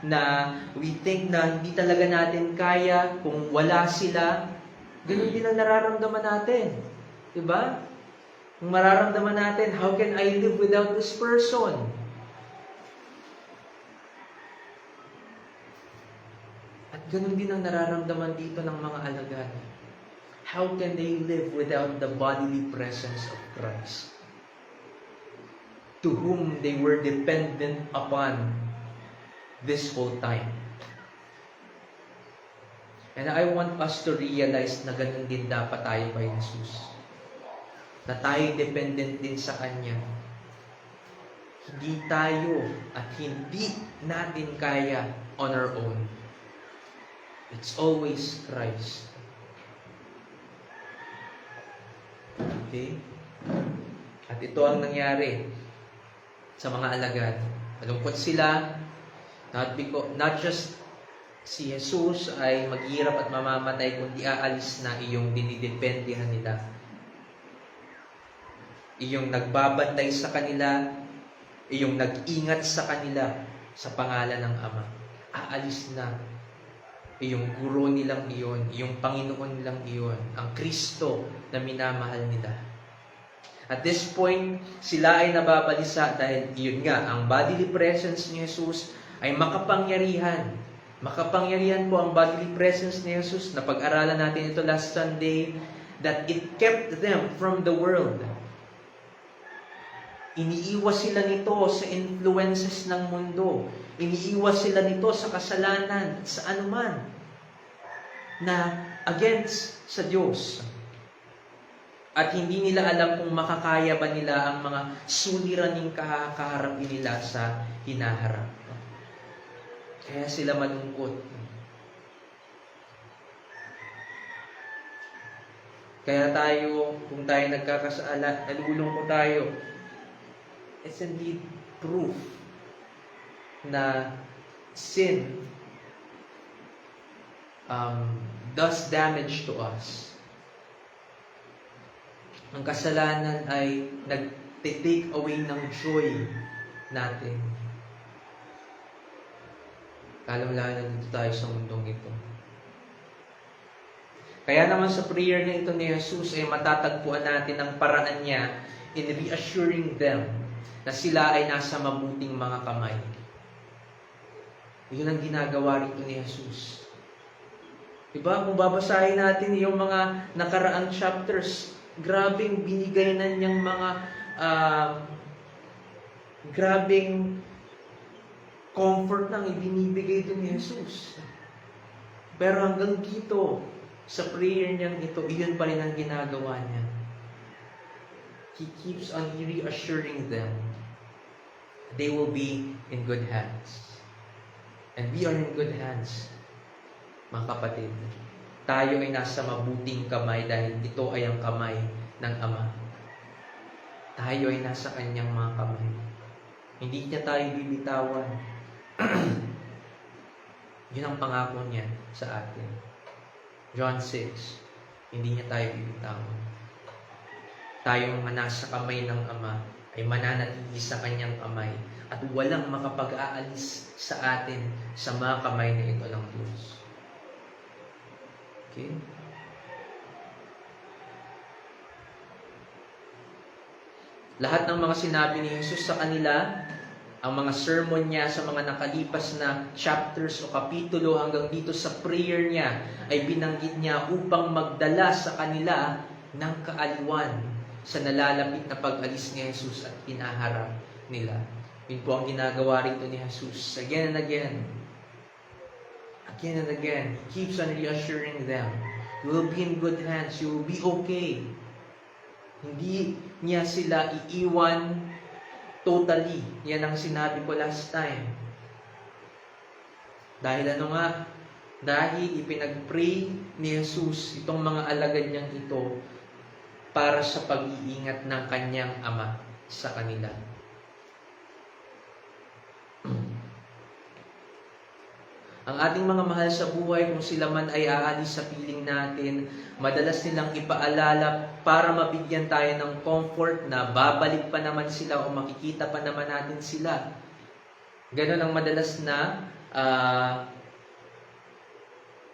na we think na hindi talaga natin kaya kung wala sila, ganun din ang nararamdaman natin. Diba? Kung mararamdaman natin, how can I live without this person? At ganun din ang nararamdaman dito ng mga alagad. How can they live without the bodily presence of Christ, to whom they were dependent upon this whole time? And I want us to realize na ganun din dapat tayo kay Jesus. Na tayo dependent din sa Kanya. Hindi tayo at hindi natin kaya on our own. It's always Christ. Okay? At ito ang nangyari sa mga alagad. Malungkot sila, not just si Jesus ay maghihirap at mamamatay, kundi aalis na iyong dinidependihan nila. Iyong nagbabantay sa kanila, iyong nag-ingat sa kanila sa pangalan ng Ama. Aalis na iyong guro nilang iyon, iyong Panginoon nilang iyon, ang Kristo na minamahal nila. At this point, sila ay nababalisa dahil iyon nga, ang bodily presence ni Jesus ay makapangyarihan. Makapangyarihan po ang bodily presence ni Jesus. Napag-aralan natin ito last Sunday, that it kept them from the world. Iniiwas sila nito sa influences ng mundo. Iniiwas sila nito sa kasalanan, sa anuman. na against sa Diyos. At hindi nila alam kung makakaya ba nila ang mga suliraning kaharapin nila sa hinaharap. Kaya sila malungkot. Kaya tayo, kung tayo nagkakasala, nalulungkot tayo. It's indeed proof na sin does damage to us. Ang kasalanan ay nag-take away ng joy natin. Lalong-lalo na dito tayo sa mundong ito. Kaya naman sa prayer na ito ni Jesus ay matatagpuan natin ang paraan niya in reassuring them na sila ay nasa mabuting mga kamay. Yun ang ginagawa rito ni Jesus. Diba? Kung babasahin natin yung mga nakaraang chapters, grabing binigay na niyang mga grabing comfort nang ibinibigay ito ni Jesus. Pero hanggang dito, sa prayer niyang ito, iyon pa rin ang ginagawa niya. He keeps on reassuring them they will be in good hands. And we are in good hands, mga kapatid. Tayo ay nasa mabuting kamay dahil ito ay ang kamay ng Ama. Tayo ay nasa kanyang mga kamay. Hindi niya tayo bibitawan. Yun ang pangako niya sa atin. John 6, hindi niya tayo bibitawan. Tayo mga nasa kamay ng Ama ay mananatili sa kanyang kamay at walang makapag-aalis sa atin sa mga kamay na ito ng Diyos. Okay? Lahat ng mga sinabi ni Jesus sa kanila, ang mga sermon niya sa mga nakalipas na chapters o kapitulo hanggang dito sa prayer niya ay binanggit niya upang magdala sa kanila ng kaaliwan sa nalalapit na pag-alis ni Jesus at hinaharap nila. Yun po ang ginagawa rito ni Jesus again and again. Again and again. He keeps on reassuring them. You will be in good hands. You will be okay. Hindi niya sila iiwan totally. Yan ang sinabi ko last time. Dahil ano nga? Dahil ipinag-pray ni Jesus itong mga alagad niyang ito para sa pag-iingat ng kanyang Ama sa kanila. Ang ating mga mahal sa buhay, kung sila man ay aalis sa piling natin, madalas nilang ipaalala para mabigyan tayo ng comfort na babalik pa naman sila o makikita pa naman natin sila. Ganon ang madalas na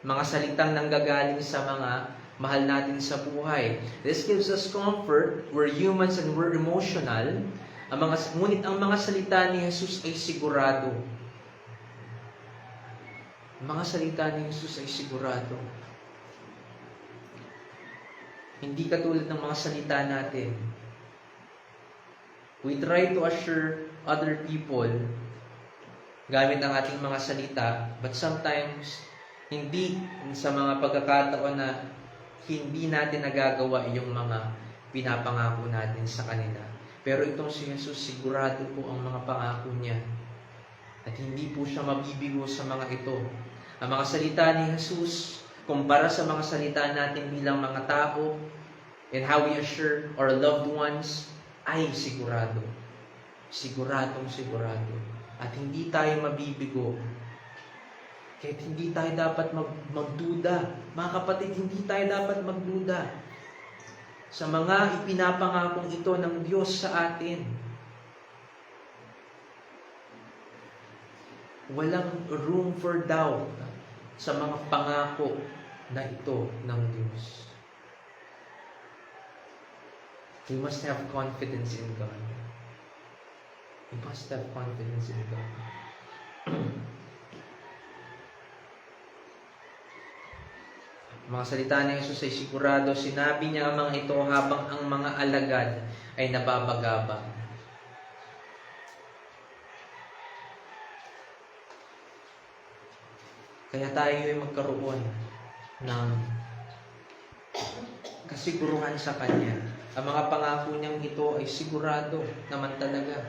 mga salitang nanggagaling sa mga mahal natin sa buhay. This gives us comfort. We're humans and we're emotional. Ngunit ang mga salita ni Jesus ay sigurado. Mga salita ni Jesus ay sigurado. Hindi katulad ng mga salita natin. We try to assure other people gamit ang ating mga salita, but sometimes, hindi sa mga pagkakataon na hindi natin nagagawa yung mga pinapangako natin sa kanila. Pero itong si Jesus, sigurado po ang mga pangako niya. At hindi po siya mabibigo sa mga ito. Ang mga salita ni Jesus, kumpara sa mga salita natin bilang mga tao, and how we assure our loved ones, ay sigurado. Siguradong sigurado. At hindi tayo mabibigo. Kahit hindi tayo dapat magduda. Mga kapatid, hindi tayo dapat magduda sa mga ipinapangakong ito ng Diyos sa atin. Walang room for doubt sa mga pangako na ito ng Diyos. We must have confidence in God. We must have confidence in God. Mga salita ni Jesus ay sigurado. Sinabi niya ang mga ito habang ang mga alagad ay nababagabag. Kaya tayo ay magkaroon ng kasiguruhan sa Kanya. Ang mga pangako niyang ito ay sigurado naman talaga.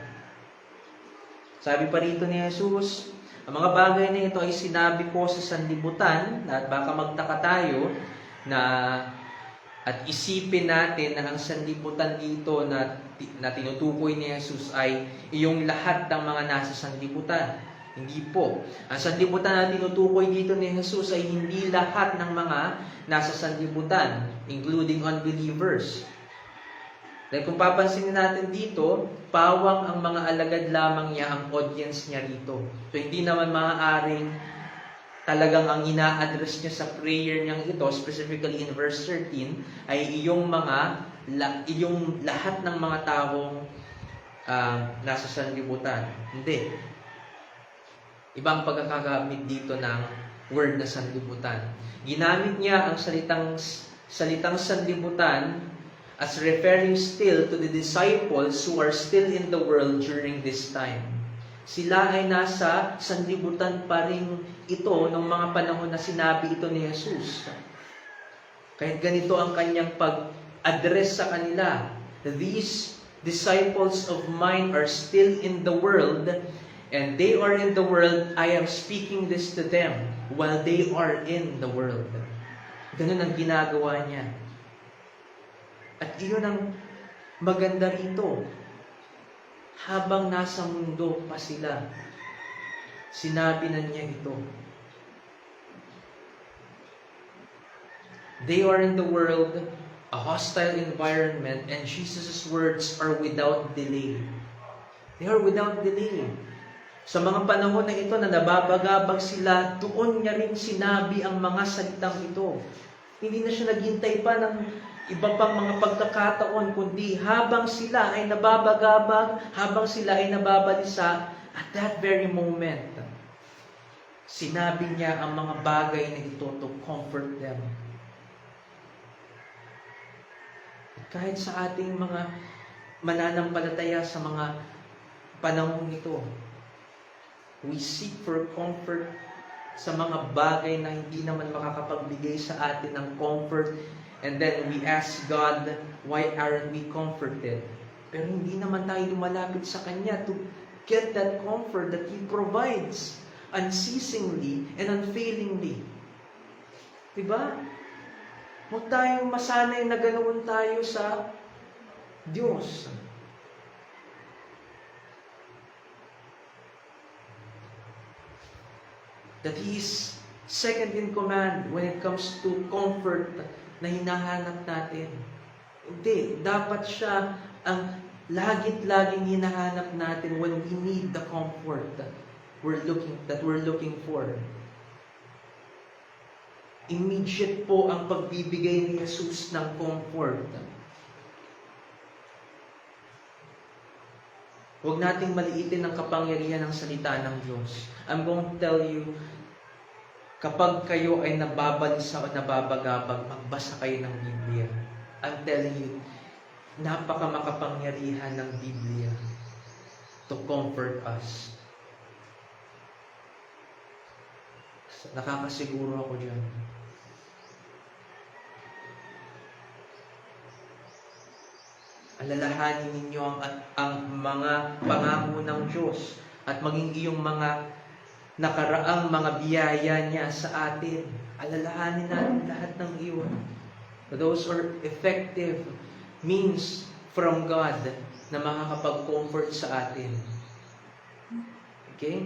Sabi pa rito ni Jesus, ang mga bagay na ito ay sinabi ko sa sanlibutan, at baka magtaka tayo na at isipin natin na ang sanlibutan dito na tinutukoy ni Jesus ay iyong lahat ng mga nasa sanlibutan. Hindi po. Ang sanlibutan na tinutukoy dito ni Jesus ay hindi lahat ng mga nasa sanlibutan, including unbelievers. Dahil kung papansinin natin dito, pawang ang mga alagad lamang niya, ang audience niya rito. So hindi naman maaaring talagang ang ina-address niya sa prayer niyang ito, specifically in verse 13, ay iyong lahat ng mga taong nasa sanlibutan. Hindi. Ibang pagkakagamit dito ng word na sanlibutan. Ginamit niya ang salitang sanlibutan as referring still to the disciples who are still in the world during this time. Sila ay nasa sanlibutan pa rin ito noong mga panahon na sinabi ito ni Jesus. Kahit ganito ang kanyang pag-address sa kanila. These disciples of mine are still in the world, and they are in the world. I am speaking this to them while they are in the world. Ganun ang ginagawa niya. At iyon ang maganda rito. Habang nasa mundo pa sila, sinabi na niya ito. They are in the world, a hostile environment, and Jesus' words are without delay. They are without delay. Sa mga panahon na ito na nababagabag sila, doon niya rin sinabi ang mga salitang ito. Hindi na siya naghintay pa ng iba pang mga pagkakataon, kundi habang sila ay nababagabag, habang sila ay nababalisa, at that very moment, sinabi niya ang mga bagay na ito to comfort them. Kahit sa ating mga mananampalataya sa mga panahon ito, we seek for comfort sa mga bagay na hindi naman makakapagbigay sa atin ng comfort. And then we ask God, why aren't we comforted? Pero hindi naman tayo lumalapit sa Kanya to get that comfort that He provides unceasingly and unfailingly. Diba? Huwag tayong masanay na ganoon tayo sa Diyos. That He is second in command when it comes to comfort na hinahanap natin. Hindi, dapat siya ang laging hinahanap natin when we need the comfort that we're looking for. Immediate po ang pagbibigay ni Jesus ng comfort. Huwag nating maliitin ang kapangyarihan ng salita ng Diyos. I'm going to tell you, kapag kayo ay nababalisa o nababagabag, magbasa kayo ng Biblia. I'm telling you, napakamakapangyarihan ng Biblia to comfort us. Nakakasiguro ako dyan. Alalahanin ninyo ang mga pangako ng Diyos at maging iyong mga nakaraang mga biyaya niya sa atin. Alalahanin natin lahat ng iyon. Those are effective means from God na makakapag-comfort sa atin. Okay?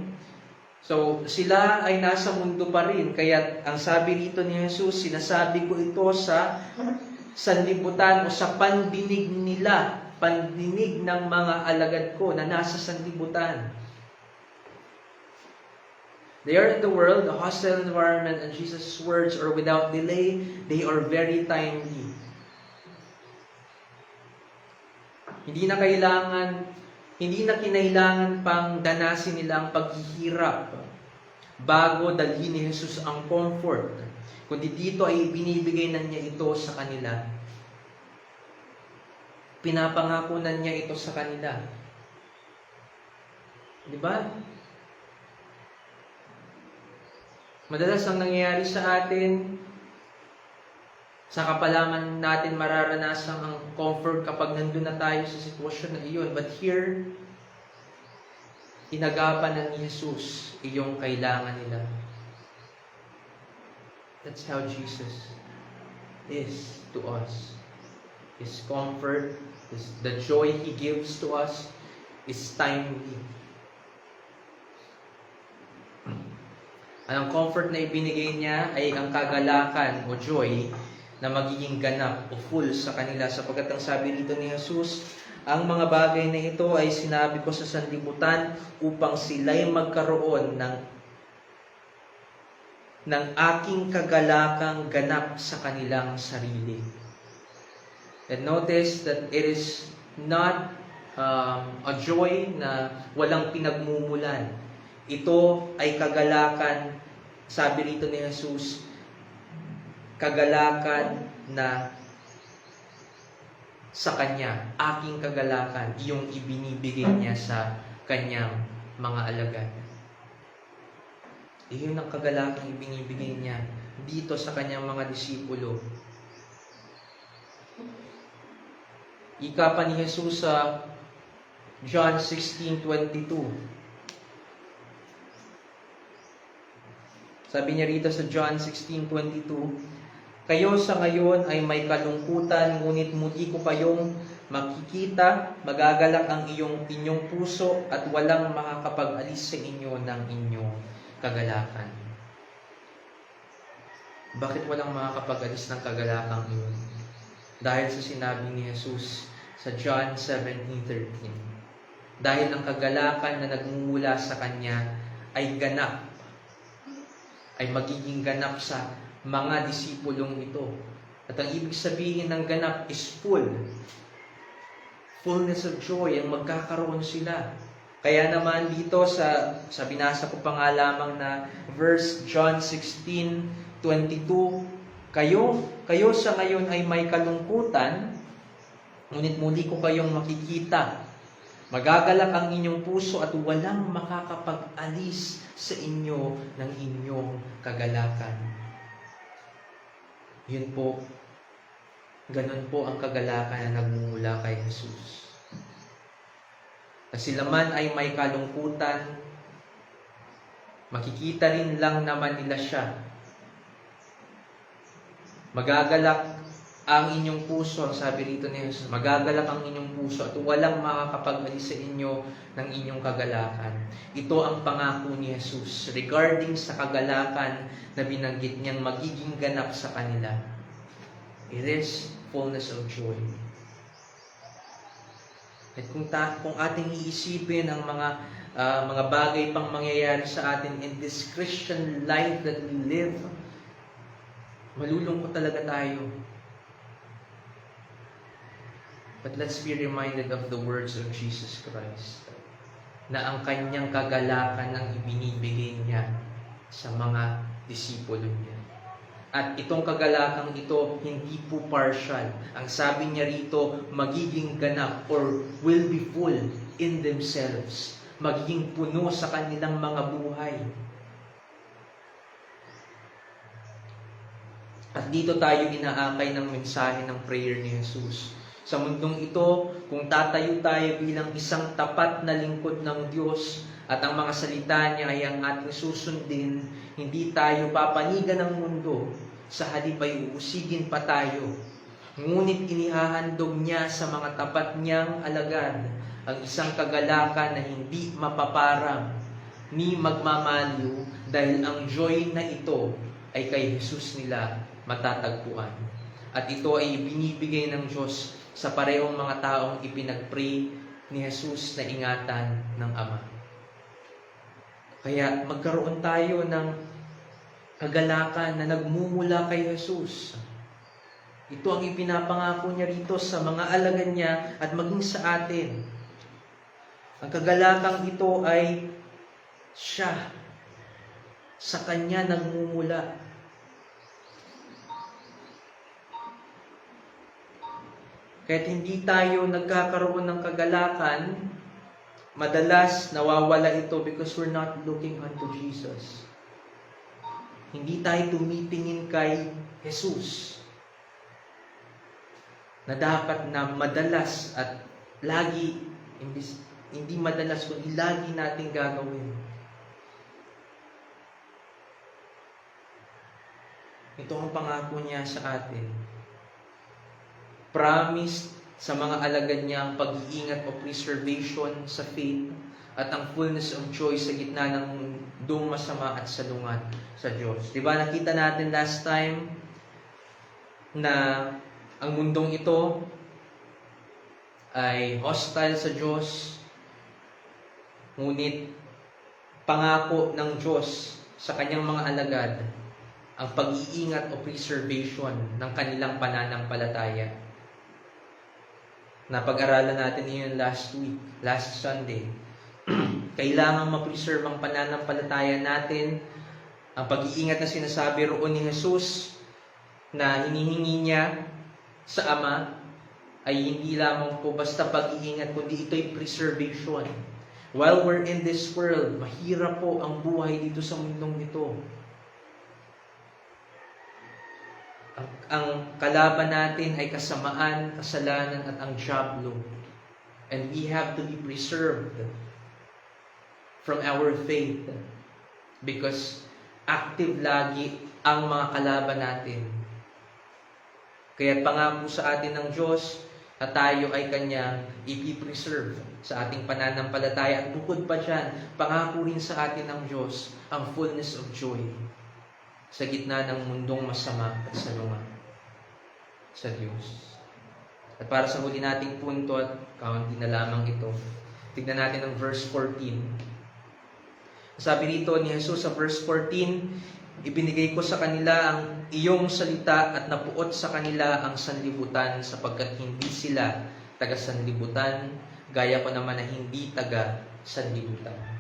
So, sila ay nasa mundo pa rin. Kaya ang sabi rito ni Jesus, sinasabi ko ito sa sanlibutan o sa pandinig nila, pandinig ng mga alagad ko na nasa sanlibutan. They are in the world, a hostile environment, and Jesus' words are without delay. They are very timely. Hindi na kinailangan pang danasin nila ang paghihirap bago dalhin ni Jesus ang comfort. Kundi dito ay binibigay na niya ito sa kanila. Pinapangako na niya ito sa kanila. Di ba? Madalas ang nangyayari sa atin, Saka pa lamang natin mararanasan ang comfort kapag nandun na tayo sa sitwasyon na iyon. But here, inagapan na ni Jesus iyong kailangan nila. That's how Jesus is to us. His comfort, the joy He gives to us is timely. Ang comfort na ibinigay niya ay ang kagalakan o joy na magiging ganap o full sa kanila, sapagkat ang sabi rito ni Jesus, ang mga bagay na ito ay sinabi ko sa sanlibutan upang sila'y magkaroon ng aking kagalakang ganap sa kanilang sarili. And notice that it is not a joy na walang pinagmumulan. Ito ay kagalakan, sabi rito ni Jesus, kagalakan na sa Kanya, aking kagalakan, yung ibinibigay niya sa Kanyang mga alagad. Iyon ang kagalakan ibinibigay niya dito sa Kanyang mga disipulo. Ika pa ni Jesus sa John 16:22. Sabi niya rito sa John 16:22, kayo sa ngayon ay may kalungkutan, ngunit muli ko kayong makikita, magagalak ang inyong puso at walang makakapag-alis sa inyo ng inyong kagalakan. Bakit walang makakapag-alis ng kagalakan iyon? Dahil sa sinabi ni Jesus sa John 17:13. Dahil ang kagalakan na nagmumula sa Kanya ay ganap, ay magiging ganap sa mga disipulong ito. At ang ibig sabihin ng ganap is full. Fullness of joy, ang magkakaroon sila. Kaya naman dito sa binasa ko pa nga lamang na verse John 16:22, kayo sa ngayon ay may kalungkutan, ngunit muli ko kayong makikita. Magagalak ang inyong puso at walang makakapag-alis sa inyo ng inyong kagalakan. Yun po, ganun po ang kagalakan na nagmumula kay Jesus. Na sila man ay may kalungkutan, makikita rin lang naman nila siya. Magagalak ang inyong puso, ang sabi rito ni Jesus, magagalak ang inyong puso at walang makakapag-alis sa inyo ng inyong kagalakan. Ito ang pangako ni Jesus regarding sa kagalakan na binanggit niyang magiging ganap sa kanila. It is fullness of joy. At kung ating iisipin ang mga bagay pang mangyayari sa atin in this Christian life that we live, malulungkot talaga tayo. But let's be reminded of the words of Jesus Christ, na ang Kanyang kagalakan ang ibinibigay niya sa mga disipulo niya. At itong kagalakang ito, hindi po partial. Ang sabi niya rito, magiging ganap or will be full in themselves. Magiging puno sa kanilang mga buhay. At dito tayo inaakay ng mensahe ng prayer ni Jesus. Sa mundong ito, kung tatayo tayo bilang isang tapat na lingkod ng Diyos at ang mga salita niya ay ang ating susundin, hindi tayo papanigan ng mundo, sa halip ay uusigin pa tayo. Ngunit inihahandog niya sa mga tapat niyang alagad ang isang kagalakan na hindi mapaparang ni magmamaliw, dahil ang joy na ito ay kay Jesus nila matatagpuan. At ito ay binibigay ng Diyos sa parehong mga taong ipinag-pray ni Jesus na ingatan ng Ama. Kaya magkaroon tayo ng kagalakan na nagmumula kay Jesus. Ito ang ipinapangako niya rito sa mga alagad niya at maging sa atin. Ang kagalakang ito ay siya. Sa Kanya nagmumula. Kahit hindi tayo nagkakaroon ng kagalakan, madalas nawawala ito because we're not looking unto Jesus. Hindi tayo tumitingin kay Jesus. na dapat na madalas at lagi, hindi madalas, kundi lagi nating gagawin. Ito ang pangako niya sa atin. Promise sa mga alagad niya ang pag-iingat o preservation sa faith at ang fullness of joy sa gitna ng mundong masama at salungat sa Diyos. Diba nakita natin last time na ang mundong ito ay hostile sa Diyos, ngunit pangako ng Diyos sa kanyang mga alagad ang pag-iingat o preservation ng kanilang pananampalataya. Napag-aralan natin yun last Sunday. Kailangan ma-preserve ang pananampalataya natin. Ang pag-iingat na sinasabi roon ni Jesus na hinihingi niya sa Ama ay hindi lamang po basta pag-iingat, kundi ito'y preservation. While we're in this world, mahirap po ang buhay dito sa mundong ito. Ang kalaban natin ay kasamaan, kasalanan at ang dyablo. And we have to be preserved from our faith because active lagi ang mga kalaban natin. Kaya pangako sa atin ng Diyos na tayo ay Kanya ipipreserve sa ating pananampalataya. At bukod pa dyan, pangako rin sa atin ng Diyos ang fullness of joy sa gitna ng mundong masama at salungat sa Diyos. At para sa huli nating punto at kaunti na lamang ito, tignan natin ang verse 14. Sabi rito ni Jesus sa verse 14, ibinigay ko sa kanila ang iyong salita at napuot sa kanila ang sanlibutan sapagkat hindi sila taga-sanlibutan, gaya ko naman na hindi taga-sanlibutan.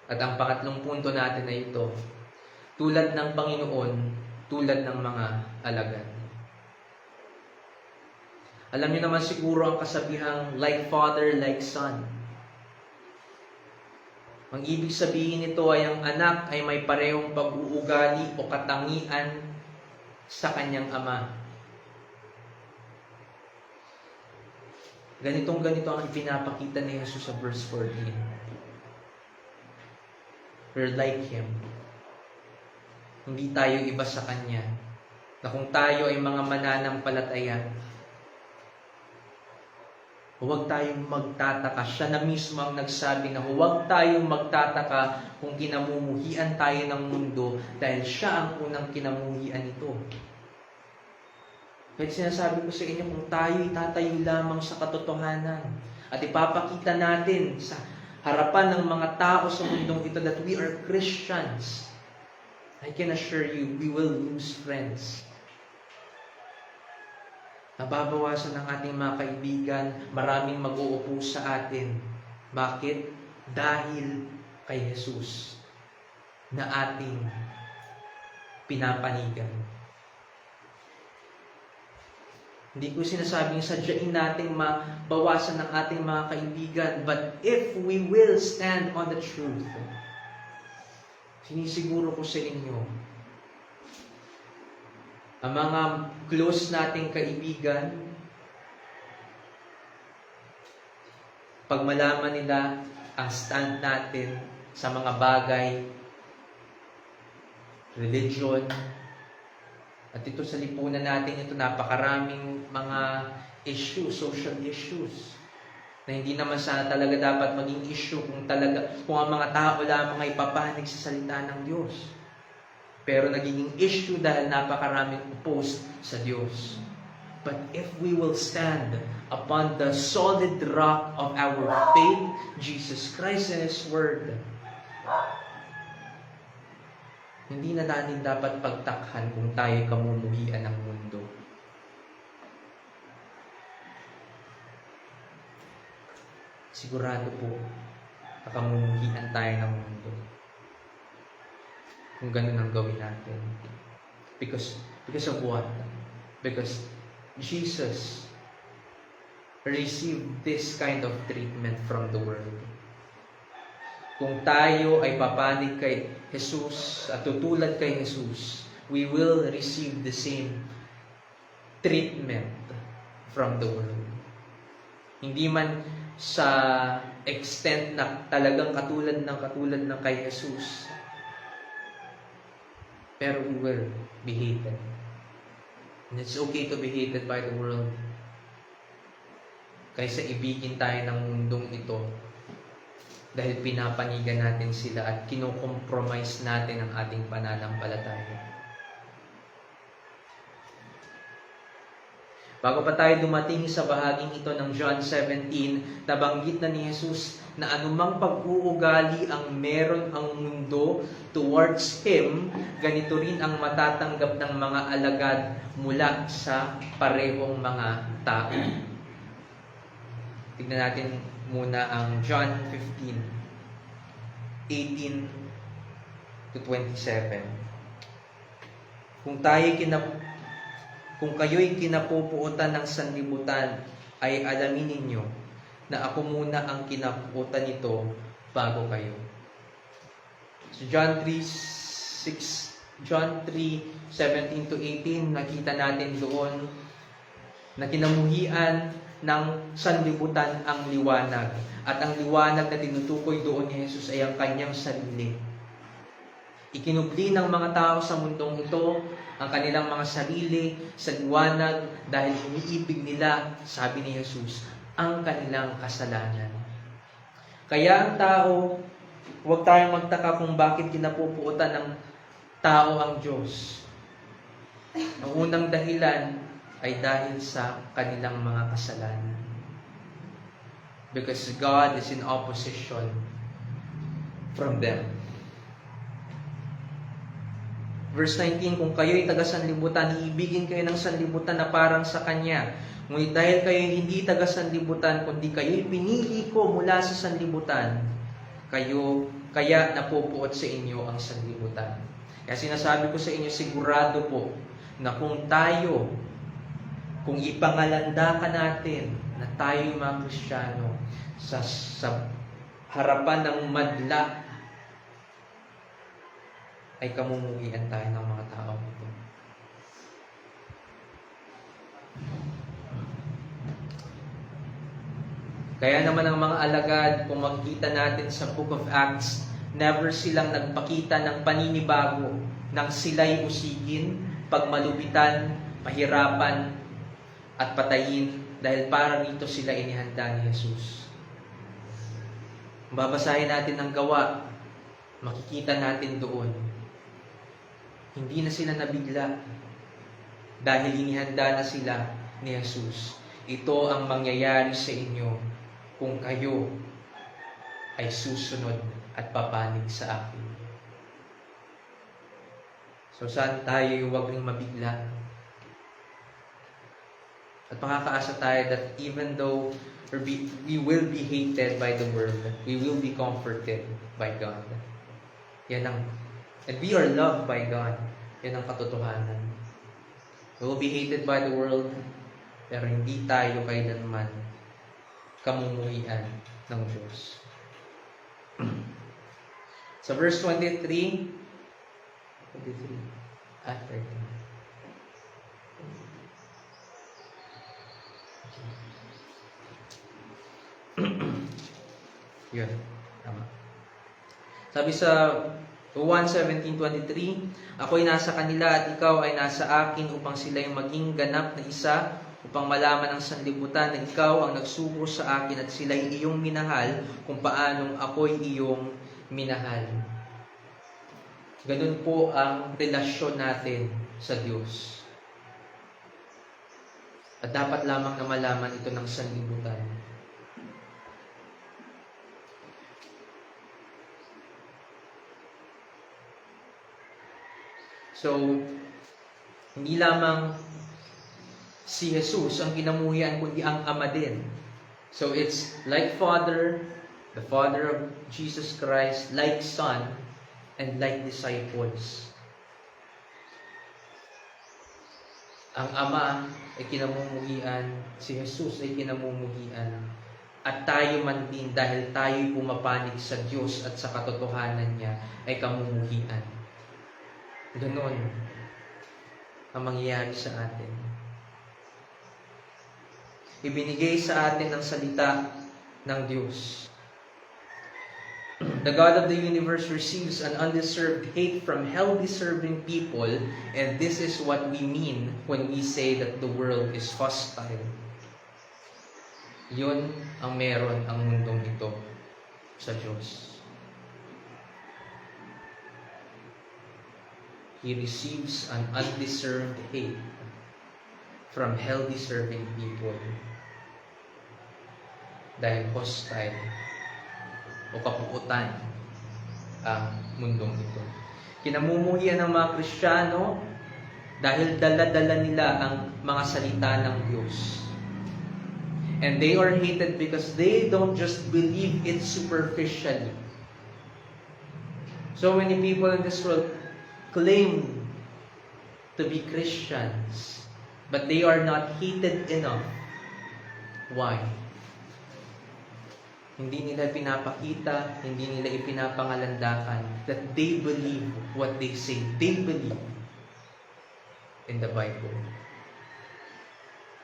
At ang pangatlong punto natin ay ito, tulad ng Panginoon, tulad ng mga alagad. Alam niyo naman siguro ang kasabihang like father, like son. Ang ibig sabihin nito ay ang anak ay may parehong pag-uugali o katangian sa kanyang ama. Ganito ang ipinapakita ni Jesus sa verse 14. We're like Him. Hindi tayo iba sa Kanya. Na kung tayo ay mga mananampalataya, huwag tayong magtataka. Siya na mismo ang nagsabi na huwag tayong magtataka kung kinamumuhian tayo ng mundo dahil siya ang unang kinamuhian ito. Kaya sinasabi ko sa inyo, kung tayo itatayo lamang sa katotohanan at ipapakita natin sa harapan ng mga tao sa mundong ito that we are Christians, I can assure you, we will lose friends. Nababawasan ng ating mga kaibigan, maraming mag-uupo sa atin. Bakit? Dahil kay Jesus na ating pinapanigan. Hindi ko sinasabing sadyain nating mabawasan ng ating mga kaibigan, but if we will stand on the truth, sinisiguro ko sa inyo, ang mga close nating kaibigan, pag malaman nila ang stand natin sa mga bagay, religion, at ito sa lipunan natin, ito napakaraming mga issues, social issues, na hindi naman sana talaga dapat maging issue kung ang mga tao lamang ay papanig sa salita ng Diyos. Pero nagiging issue dahil napakaraming opposed sa Diyos. But if we will stand upon the solid rock of our faith, Jesus Christ and His Word, hindi na natin dapat pagtakhan kung tayo kamumuhian ng mundo. Sigurado po, nakamumuhian tayo ng mundo kung ganun ang gawin natin. Because of what? Because Jesus received this kind of treatment from the world. Kung tayo ay papanig kay Jesus at tutulad kay Jesus, we will receive the same treatment from the world. Hindi man sa extent na talagang katulad ng kay Jesus, pero we will be hated. And it's okay to be hated by the world. Kaysa ibigin tayo ng mundong ito dahil pinapanigan natin sila at kinokompromise natin ang ating pananampalataya. Bago pa tayo dumating sa bahaging ito ng John 17, nabanggit na ni Jesus na anumang pag-uugali ang meron ang mundo towards Him, ganito rin ang matatanggap ng mga alagad mula sa parehong mga tao. Tignan natin muna ang John 15:18 to 27. Kung kayo'y kinapupuotan ng sanlibutan, ay alamin ninyo na ako muna ang kinapuotan nito bago kayo. So John 3:17 to 18, nakita natin doon na kinamuhian ng sanlibutan ang liwanag. At ang liwanag na tinutukoy doon ni Jesus ay ang kanyang sarili. Ikinubli ng mga tao sa mundong ito ang kanilang mga sarili sa liwanag dahil iniibig nila, sabi ni Jesus, ang kanilang kasalanan. Kaya ang tao, huwag tayong magtaka kung bakit kinapupuotan ng tao ang Diyos. Ang unang dahilan ay dahil sa kanilang mga kasalanan. Because God is in opposition from them. Verse 19, kung kayo'y taga-sanlibutan, iibigin kayo ng sanlibutan na parang sa Kanya. Ngunit dahil kayo'y hindi taga-sanlibutan, kundi kayo'y pinili ko mula sa sanlibutan, kaya napupuot sa inyo ang sanlibutan. Kaya sinasabi ko sa inyo, sigurado po na kung ipangalanda ka natin na tayo mga Kristiyano sa harapan ng madla, ay kamumuhian tayo ng mga tao ito. Kaya naman ang mga alagad, kung makikita natin sa Book of Acts, never silang nagpakita ng paninibago nang sila'y usigin, pagmalupitan, pahirapan, at patayin dahil para rito sila inihanda ni Jesus. Babasahin natin ang Gawa, makikita natin doon. Hindi na sila nabigla dahil inihanda na sila ni Jesus. Ito ang mangyayari sa inyo kung kayo ay susunod at papanig sa akin. So saan tayo huwag ring mabigla? At makakaasa tayo that even though we will be hated by the world, we will be comforted by God. And we are loved by God. Yan ang katotohanan. We will be hated by the world, pero hindi tayo kailanman kamumuhian ng Diyos. Sa verse 23, 13. Yun, tama. Sabi sa 1:17-23, ako'y nasa kanila at ikaw ay nasa akin upang sila'y maging ganap na isa, upang malaman ng sanlibutan na ikaw ang nagsugo sa akin at sila'y iyong minahal kung paanong ako'y iyong minahal. Ganun po ang relasyon natin sa Diyos. At dapat lamang na malaman ito ng sanlibutan. So, hindi lamang si Jesus ang kinamuhian, kundi ang Ama din. So, it's like Father, the Father of Jesus Christ, like Son, and like disciples. Ang Ama ay kinamumuhian, si Jesus ay kinamumuhian, at tayo man din dahil tayo'y pumapanig sa Diyos at sa katotohanan niya ay kamumuhian. Ganon ang mangyayari sa atin. ibinigay sa atin ang salita ng Diyos. The God of the universe receives an undeserved hate from hell-deserving people, and this is what we mean when we say that the world is hostile. Yun ang meron ang mundong ito sa Diyos. He receives an undeserved hate from hell-deserving people dahil hostile o kapukutan ang mundong ito. Kinamumuhian ng mga Kristiyano dahil dala-dala nila ang mga salita ng Diyos. And they are hated because they don't just believe it superficially. So many people in this world claim to be Christians, but they are not hated enough. Why? Hindi nila pinapakita, hindi nila ipinapangalandakan that they believe what they say. They believe in the Bible.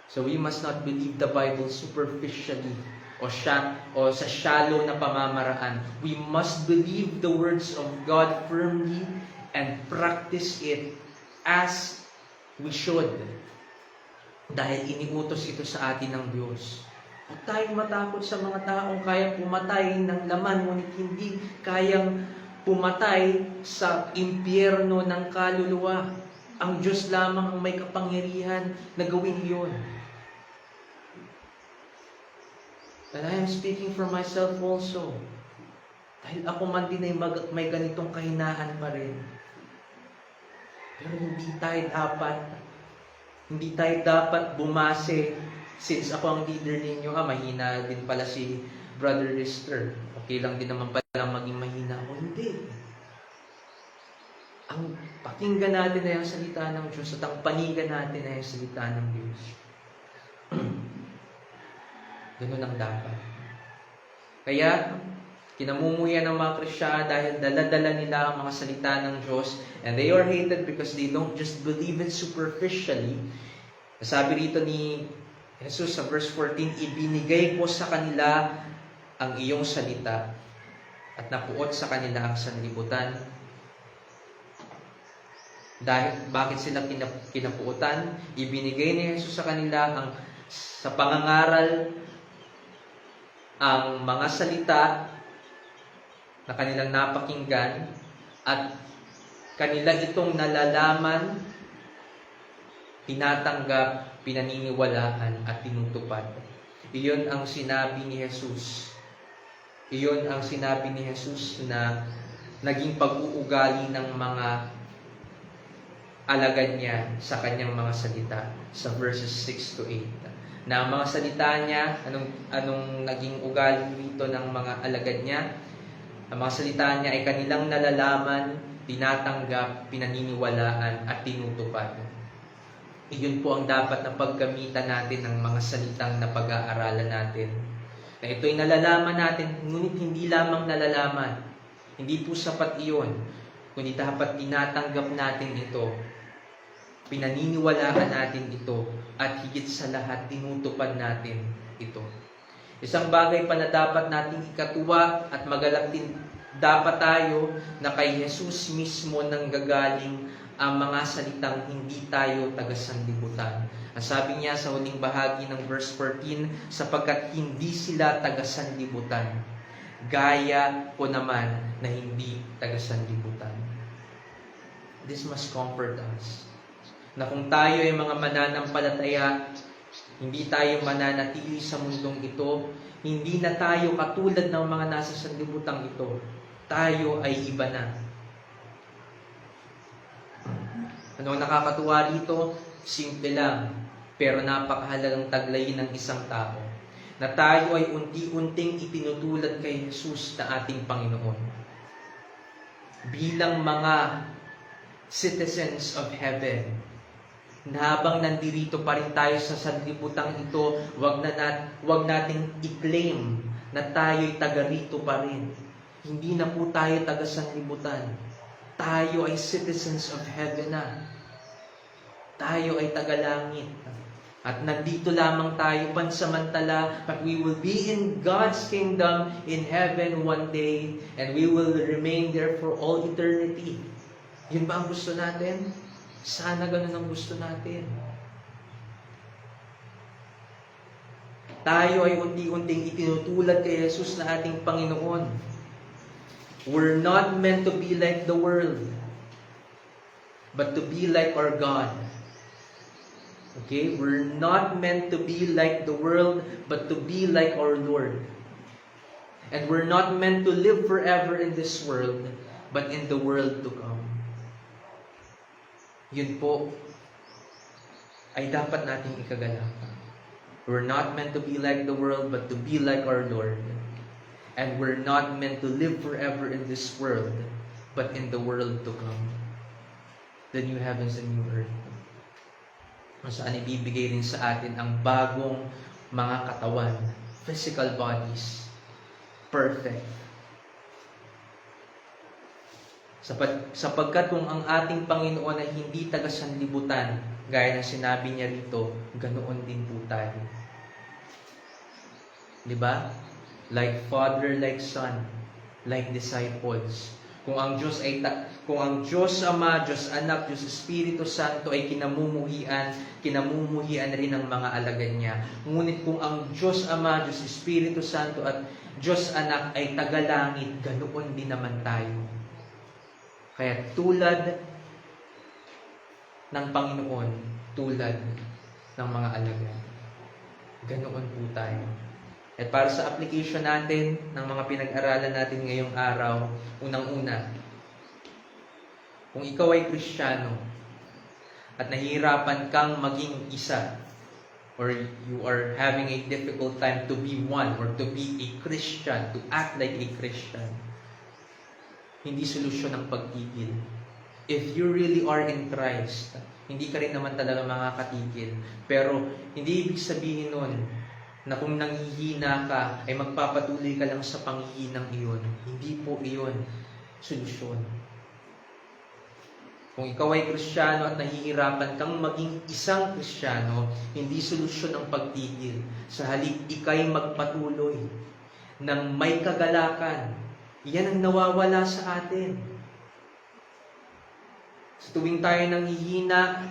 So we must not believe the Bible superficially o sa shallow na pamamaraan. We must believe the words of God firmly and practice it as we should. Dahil iniutos ito sa atin ng Diyos. Huwag tayong matakot sa mga taong kayang pumatay ng laman, ngunit hindi kayang pumatay sa impyerno ng kaluluwa. Ang Diyos lamang ang may kapangyarihan na gawin iyon. And I am speaking for myself also. Dahil ako man din ay may ganitong kahinaan pa rin. Pero hindi tayo dapat bumase. Since ako ang leader ninyo, mahina din pala si Brother Rister. Okay lang din naman pala maging mahina ako. Hindi. Ang pakinggan natin ay ang salita ng Diyos at ang panigan natin ay ang salita ng Diyos. Ganun ang dapat. Kaya, kinamumuyan ng mga Kristiyano dahil dala-dala nila ang mga salita ng Diyos, and they are hated because they don't just believe it superficially. Sabi rito ni Jesus sa verse 14, ibinigay ko sa kanila ang iyong salita at napuot sa kanila ang sanlibutan. Dahil bakit sila kinapuutan? Ibinigay ni Jesus sa kanila sa pangangaral ang mga salita na kanilang napakinggan at kanila itong nalalaman, tinatanggap, pinaniniwalaan at tinutupad. Iyon ang sinabi ni Jesus. Iyon ang sinabi ni Jesus na naging pag-uugali ng mga alagad niya sa kanyang mga salita sa verses 6 to 8. Na ang mga salita niya, anong naging ugali rito ng mga alagad niya? Ang mga salita niya ay kanilang nalalaman, tinatanggap, pinaniniwalaan at tinutupad. Iyon po ang dapat na paggamitan natin ng mga salitang na pag-aaralan natin. Na ito'y nalalaman natin, ngunit hindi lamang nalalaman. Hindi po sapat iyon, kundi dapat tinatanggap natin ito. Pinaniniwalaan natin ito, at higit sa lahat, tinutupad natin ito. Isang bagay pa na dapat natin ikatuwa at magalak din dapat tayo na kay Jesus mismo nanggagaling ang mga salitang hindi tayo taga-sanlibutan. Ang sabi niya sa huling bahagi ng verse 14, sapagkat hindi sila taga-sanlibutan, gaya ko naman na hindi taga-sanlibutan. This must comfort us. Na kung tayo ay mga mananampalataya, hindi tayo mananatili sa mundong ito, hindi na tayo katulad ng mga nasa sanlibutang ito. Tayo ay iba na. Ano nakakatuwa rito? Simple lang, pero napakahalagang taglayin ng isang tao. Na tayo ay unti-unting itinutulad kay Jesus na ating Panginoon. Bilang mga citizens of heaven, na habang nandirito pa rin tayo sa sanlibutang ito, wag nating i-claim na tayo'y taga rito pa rin. Hindi na po tayo taga sanlibutan. Tayo ay citizens of heaven na. Tayo ay taga langit. At nandito lamang tayo pansamantala, but we will be in God's kingdom in heaven one day, and we will remain there for all eternity. Yun ba ang gusto natin? Sana ganun ang gusto natin. Tayo ay unti-unting itinutulad kay Jesus na ating Panginoon. We're not meant to be like the world, but to be like our God. Okay? We're not meant to be like the world, but to be like our Lord. And we're not meant to live forever in this world, but in the world to come. Yun po ay dapat nating ikagalakan. We're not meant to be like the world, but to be like our Lord. And we're not meant to live forever in this world, but in the world to come. The new heavens and new earth. Kung saan ibibigay rin sa atin ang bagong mga katawan, physical bodies, perfect. Sapagkat kung ang ating Panginoon ay hindi taga-sanlibutan, gaya ng sinabi niya rito, ganoon din po tayo. Diba? Like father, like son, like disciples. Kung ang Diyos Ama, Diyos Anak, Diyos Espiritu Santo ay kinamumuhian rin ng mga alagad niya. Ngunit kung ang Diyos Ama, Diyos Espiritu Santo at Diyos Anak ay tagalangit, ganoon din naman tayo. Kaya tulad ng Panginoon, tulad ng mga alagad. Ganoon po tayo. At para sa application natin ng mga pinag-aralan natin ngayong araw, unang-una, kung ikaw ay Kristiyano at nahihirapan kang maging isa, or you are having a difficult time to be one, or to be a Christian, to act like a Christian, hindi solusyon ang pagtigil. If you really are in Christ, hindi ka rin naman talaga makakatigil. Pero hindi ibig sabihin nun na kung nanghihina ka, ay magpapatuloy ka lang sa panghihinang iyon. Hindi po iyon solusyon. Kung ikaw ay Kristiyano at nahihirapan kang maging isang Kristiyano, hindi solusyon ang pagtigil. Sa halip, ika'y magpatuloy ng may kagalakan. Yan ang nawawala sa atin. Sa tuwing tayo nanghihina,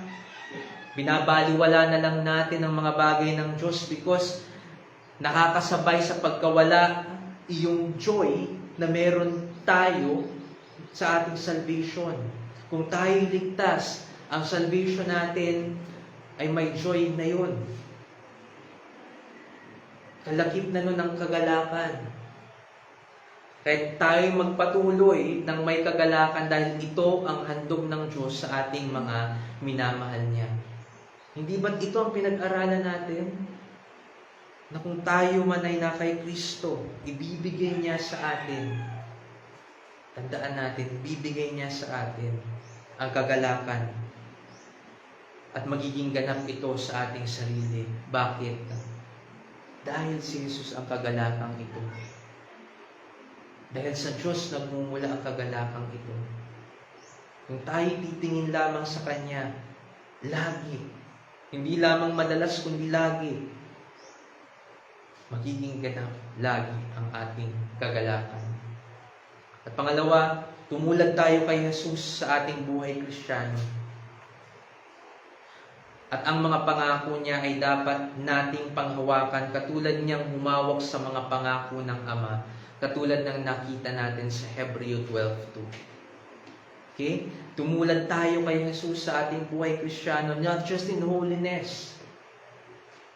binabaliwala na lang natin ang mga bagay ng Diyos because nakakasabay sa pagkawala iyong joy na meron tayo sa ating salvation. Kung tayo ligtas, ang salvation natin ay may joy na yun. Kalakip na nun ang kagalakan. Kaya tayo magpatuloy ng may kagalakan dahil ito ang handog ng Diyos sa ating mga minamahal niya. Hindi ba't ito ang pinag-aralan natin? Na kung tayo man ay na kay Kristo, ibibigay niya sa atin. Tandaan natin, ibibigay niya sa atin ang kagalakan. At magiging ganap ito sa ating sarili. Bakit? Dahil si Jesus ang kagalakang ito. Dahil sa Diyos nagmumula ang kagalakang ito. Kung tayo titingin lamang sa Kanya, lagi, hindi lamang madalas kundi lagi, magiging ganap lagi ang ating kagalakan. At pangalawa, tumulad tayo kay Jesus sa ating buhay Kristiyano. At ang mga pangako niya ay dapat nating panghawakan katulad niyang humawak sa mga pangako ng Ama, katulad ng nakita natin sa Hebreo 12:2. Okay? Tumulad tayo kay Jesus sa ating buhay Kristiyano, not just in holiness,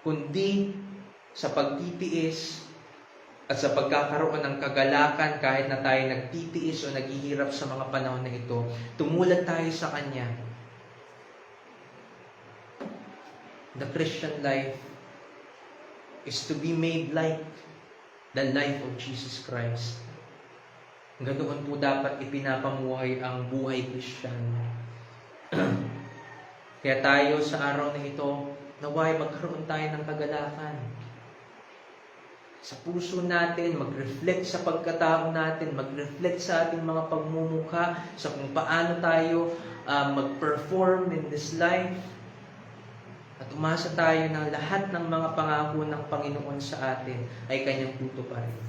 kundi sa pagtitiis at sa pagkakaroon ng kagalakan kahit na tayo nagtitiis o naghihirap sa mga panahon na ito. Tumulad tayo sa Kanya. The Christian life is to be made like the life of Jesus Christ. Ganoon po dapat ipinapamuhay ang buhay Christian. Kaya tayo sa araw na ito, naway magkaroon tayo ng kagalakan. Sa puso natin, mag-reflect sa pagkatao natin, mag-reflect sa ating mga pagmumukha, sa kung paano tayo mag-perform in this life. At At umasa tayo na lahat ng mga pangako ng Panginoon sa atin ay Kanyang tutuparin.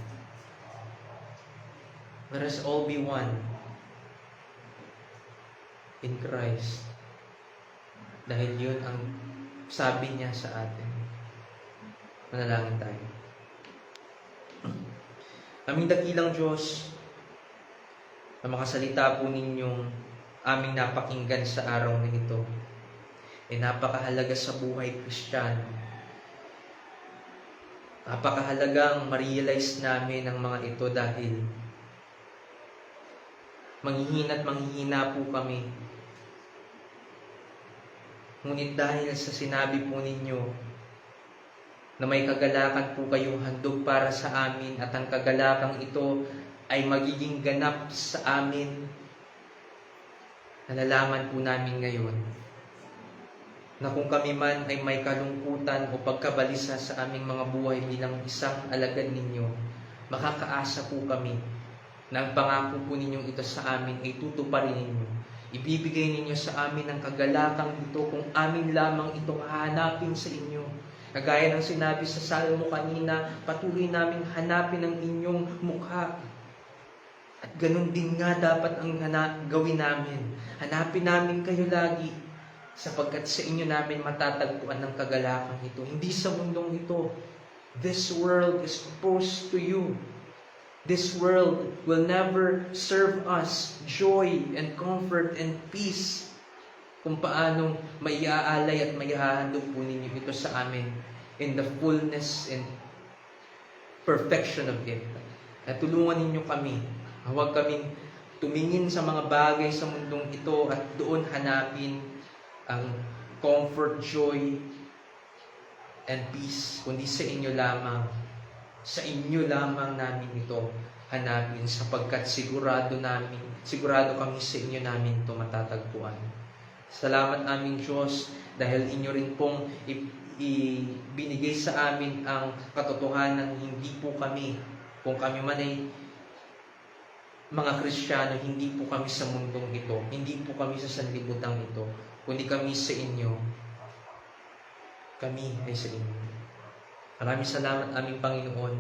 Let us all be one in Christ. Dahil yun ang sabi niya sa atin. Manalangin tayo. Aming dakilang Diyos, na makasalita po ninyong aming napakinggan sa araw na ito, ay napakahalaga sa buhay Kristiyano. Napakahalagang ma-realize namin ang mga ito dahil manghihina at manghihina po kami. Ngunit dahil sa sinabi po ninyo na may kagalakan po kayong handog para sa amin at ang kagalakang ito ay magiging ganap sa amin, nalalaman po namin ngayon na kung kami man ay may kalungkutan o pagkabalisa sa aming mga buhay bilang isang alagad ninyo, makakaasa po kami na ang pangako po ninyong ito sa amin ay tutuparin ninyo. Ibibigay ninyo sa amin ang kagalakang ito kung amin lamang itong hahanapin sa inyo. Kagaya ng sinabi sa Salmo kanina, patuloy namin hanapin ang inyong mukha. At ganun din nga dapat ang gawin namin. Hanapin namin kayo lagi sapagkat sa inyo namin matatagpuan ng kagalakang ito. Hindi sa mundong ito. This world is opposed to you. This world will never serve us joy and comfort and peace kung paanong maiaalay at maihahandog po ninyo ito sa amin in the fullness and perfection of it. At tulungan ninyo kami. Huwag kaming tumingin sa mga bagay sa mundong ito at doon hanapin ang comfort, joy, and peace, kundi sa inyo lamang. Sa inyo lamang namin ito hanapin sapagkat sigurado kami sa inyo namin ito matatagpuan. Salamat aming Diyos dahil inyo rin pong ibinigay sa amin ang katotohanan hindi po kami, kung kami man ay mga Kristiyano, hindi po kami sa mundong ito, hindi po kami sa sanlibutan ito, kundi kami sa inyo. Kami ay sa inyo. Maraming salamat aming Panginoon.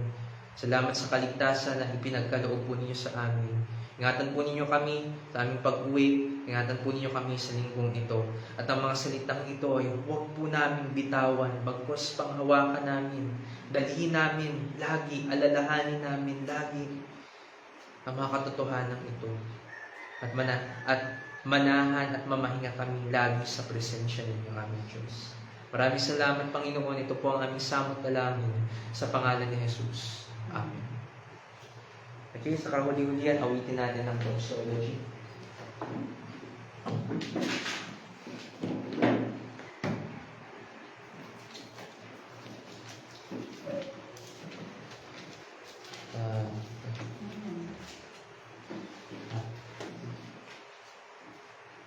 Salamat sa kaligtasan na ipinagkaloob po ninyo sa amin. Ingatan po ninyo kami sa aming pag-uwi. Ingatan po ninyo kami sa linggong ito. At ang mga salitang ito ay huwag po namin bitawan, bagkus panghawakan namin. Dalhin namin lagi, alalahanin namin lagi ang mga katotohanan ito. At manahan at mamahinga kami lagi sa presensya ninyo, aming Diyos. Maraming salamat, Panginoon. Ito po ang aming samot dalangin sa pangalan ni Jesus. Amen. Okay, sa kahuli-hulihan, awitin natin ang doxology.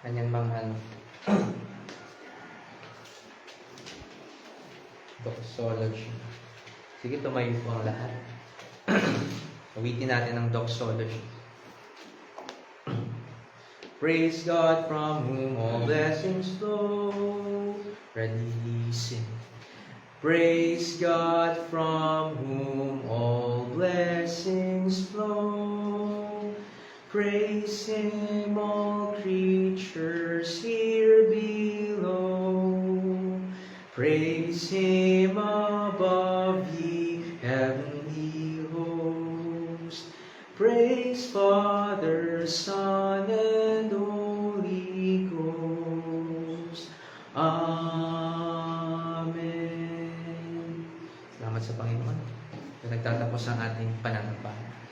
Kanyang mga doxology. Sige, tumayo po ang lahat. Awitin natin ang doxology. Praise God from whom all blessings flow. Ready, sing. Praise God from whom all blessings flow. Praise Him, all creatures here below. Praise Him above, ye heavenly hosts. Praise Father, Son, and Holy Ghost. Amen. Salamat sa Panginoon. Nagtatapos ang ating pananampalataya.